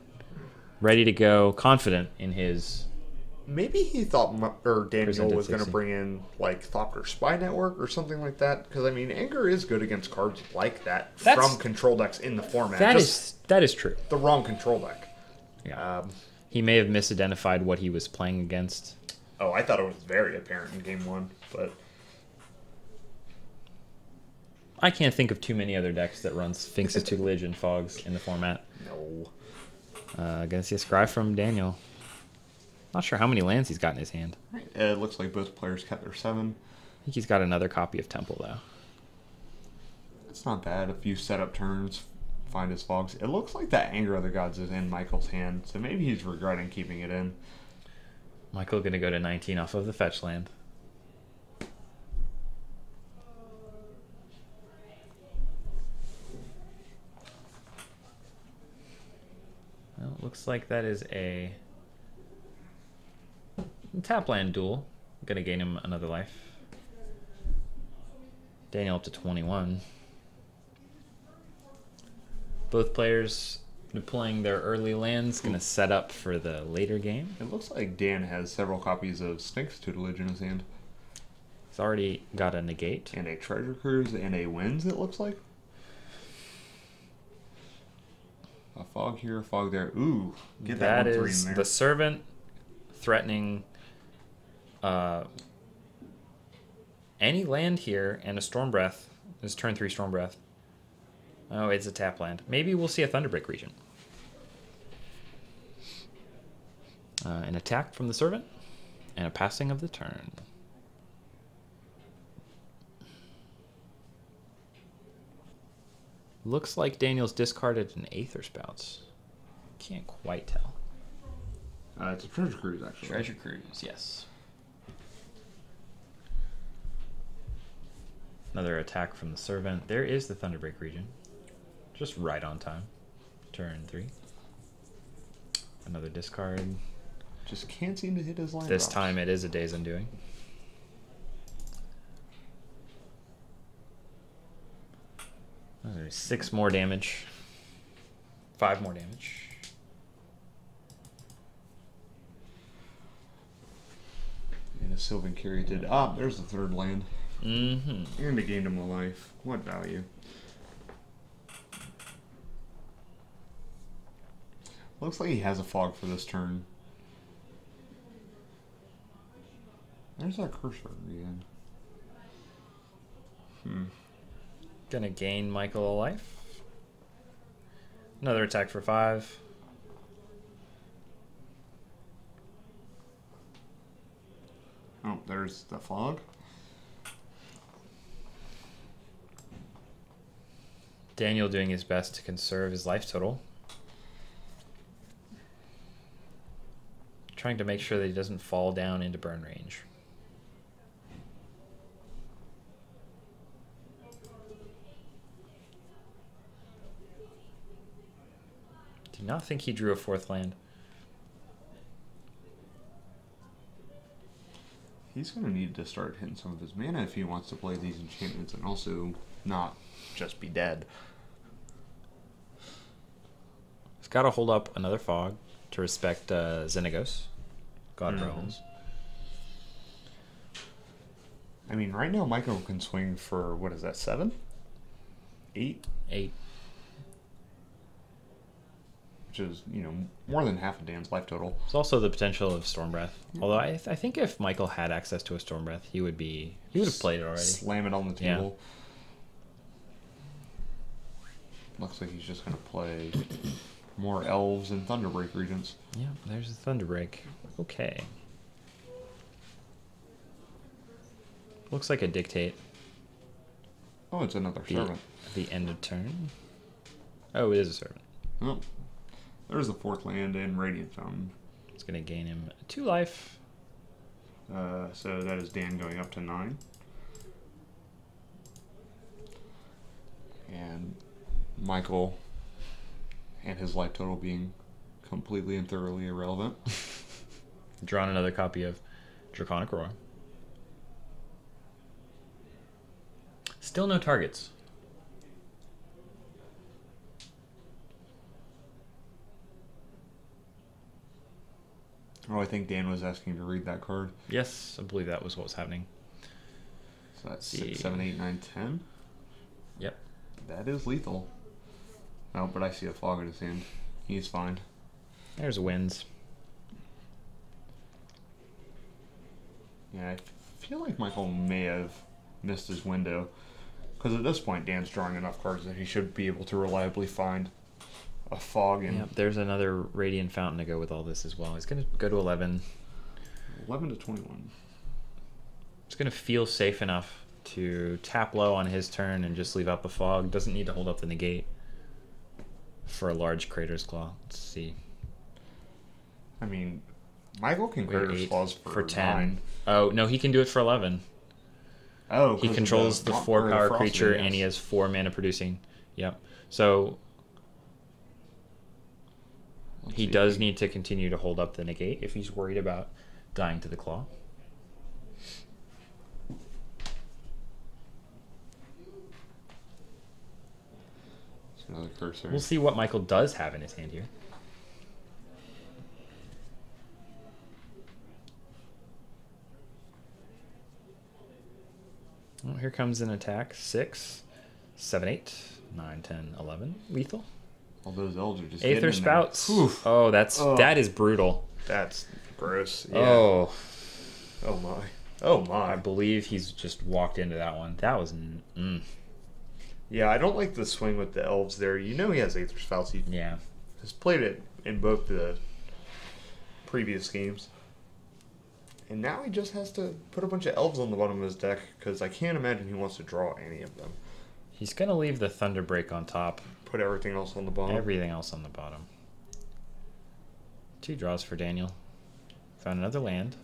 ready to go, confident in his... Maybe he thought Daniel Presented was going to 60. bring in Thopter Spy Network or something like that. Because anger is good against cards like that from control decks in the format. That is true. The wrong control deck. Yeah. He may have misidentified what he was playing against. Oh, I thought it was very apparent in game 1, but I can't think of too many other decks that run Sphinx's Tutelage and Fogs in the format. no. Gonna see a scry from Daniel. Not sure how many lands he's got in his hand. It looks like both players kept their 7. I think he's got another copy of Temple, though. It's not bad. A few setup turns, find his fogs. It looks like that Anger of the Gods is in Michael's hand, so maybe he's regretting keeping it in. Michael gonna go to 19 off of the fetch land. Well, it looks like that is a tap land duel. Gonna gain him another life. Daniel up to 21. Both players deploying their early lands, gonna set up for the later game. It looks like Dan has several copies of Sphinx Tutelage in his hand. He's already got a negate. And a Treasure Cruise and a Winds, it looks like. A fog here, a fog there. Ooh, get that, That 1/3 is in there. the servant threatening any land here and a Storm Breath. This is turn 3 Storm Breath. Oh, it's a tap land. Maybe we'll see a Thunderbreak Regent. An attack from the Servant, and a passing of the turn. Looks like Daniel's discarded an Aether Spouts. Can't quite tell. It's a Treasure Cruise, actually. Treasure Cruise, yes. Another attack from the Servant. There is the Thunderbreak Region. Just right on time. Turn 3. Another discard. Just can't seem to hit his land This drops. time it is a Day's Undoing. There's 6 more damage. 5 more damage. And a Sylvan Caryatid. Ah, there's the third land. Mm-hmm. And it gained him a life. What value? Looks like he has a fog for this turn. There's that cursor again. Gonna gain Michael a life. Another attack for 5. Oh, there's the fog. Daniel doing his best to conserve his life total. Trying to make sure that he doesn't fall down into burn range. Do not think he drew a 4th land. He's going to need to start hitting some of his mana if he wants to play these enchantments and also not just be dead. He's got to hold up another fog to respect Xenagos, God of Realms. I mean, right now Michael can swing for, what is that, 7? 8? 8. Which is, you know, more than half of Dan's life total. There's also the potential of Storm Breath. Although I think if Michael had access to a Storm Breath, he would have played it already. Slam it on the table. Yeah. Looks like he's just going to play more Elves and Thunderbreak Regents. Yeah, there's the Thunderbreak. Okay. Looks like a Dictate. Oh, it's another Servant. The end of turn. Oh, it is a Servant. Oh, there's the 4th land and Radiant Fountain. It's going to gain him 2 life. So that is Dan going up to 9. And Michael and his life total being completely and thoroughly irrelevant. Drawn another copy of Draconic Roar. Still no targets. Oh, I think Dan was asking to read that card. Yes, I believe that was what was happening. So that's 6, 7, 8, 9, 10. Yep. That is lethal. Oh, but I see a fog in his hand. He's fine. There's Winds. Yeah, I feel like Michael may have missed his window. Because at this point, Dan's drawing enough cards that he should be able to reliably find a fog in. Yep, there's another Radiant Fountain to go with all this as well. He's going to go to 11. 11 to 21. It's going to feel safe enough to tap low on his turn and just leave up a fog. Doesn't need to hold up the negate for a large Crater's Claw. Let's see. I mean, Michael can Crater's Claws for 10. 9. Oh, no, he can do it for 11. Oh, he controls the 4-power creature, and he has 4 mana producing. Yep. So he does need to continue to hold up the negate if he's worried about dying to the claw. It's another cursor. We'll see what Michael does have in his hand here. Well, here comes an attack. 6, 7, 8, 9, 10, 11. Lethal. All those elves are just Aether Spouts. Oh, that is brutal. That's gross. Yeah. Oh. Oh my. Oh I my. believe he's just walked into that one. That was... Yeah, I don't like the swing with the elves there. You know he has Aether's Spout. He Yeah. has played it in both the previous games. And now he just has to put a bunch of elves on the bottom of his deck, because I can't imagine he wants to draw any of them. He's going to leave the Thunder Break on top. Put everything else on the bottom. Everything else on the bottom. 2 draws for Daniel. Found another land.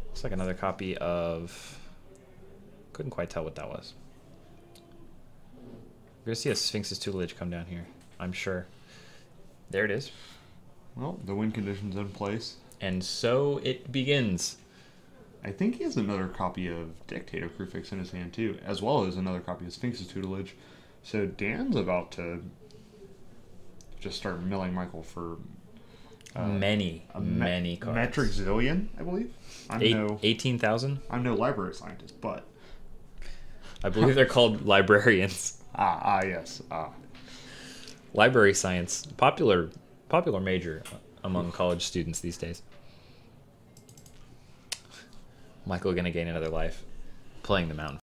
Looks like another copy of... Couldn't quite tell what that was. We're going to see a Sphinx's Tutelage come down here, I'm sure. There it is. Well, the win condition's in place. And so it begins. I think he has another copy of Dictator Crucifix in his hand, too, as well as another copy of Sphinx's Tutelage. So Dan's about to just start milling Michael for... many cards. Metric zillion, I believe. 18,000? I'm no library scientist, but... I believe they're called librarians. Yes. Library science, popular major among college students these days. Michael gonna gain another life, playing the Mountain.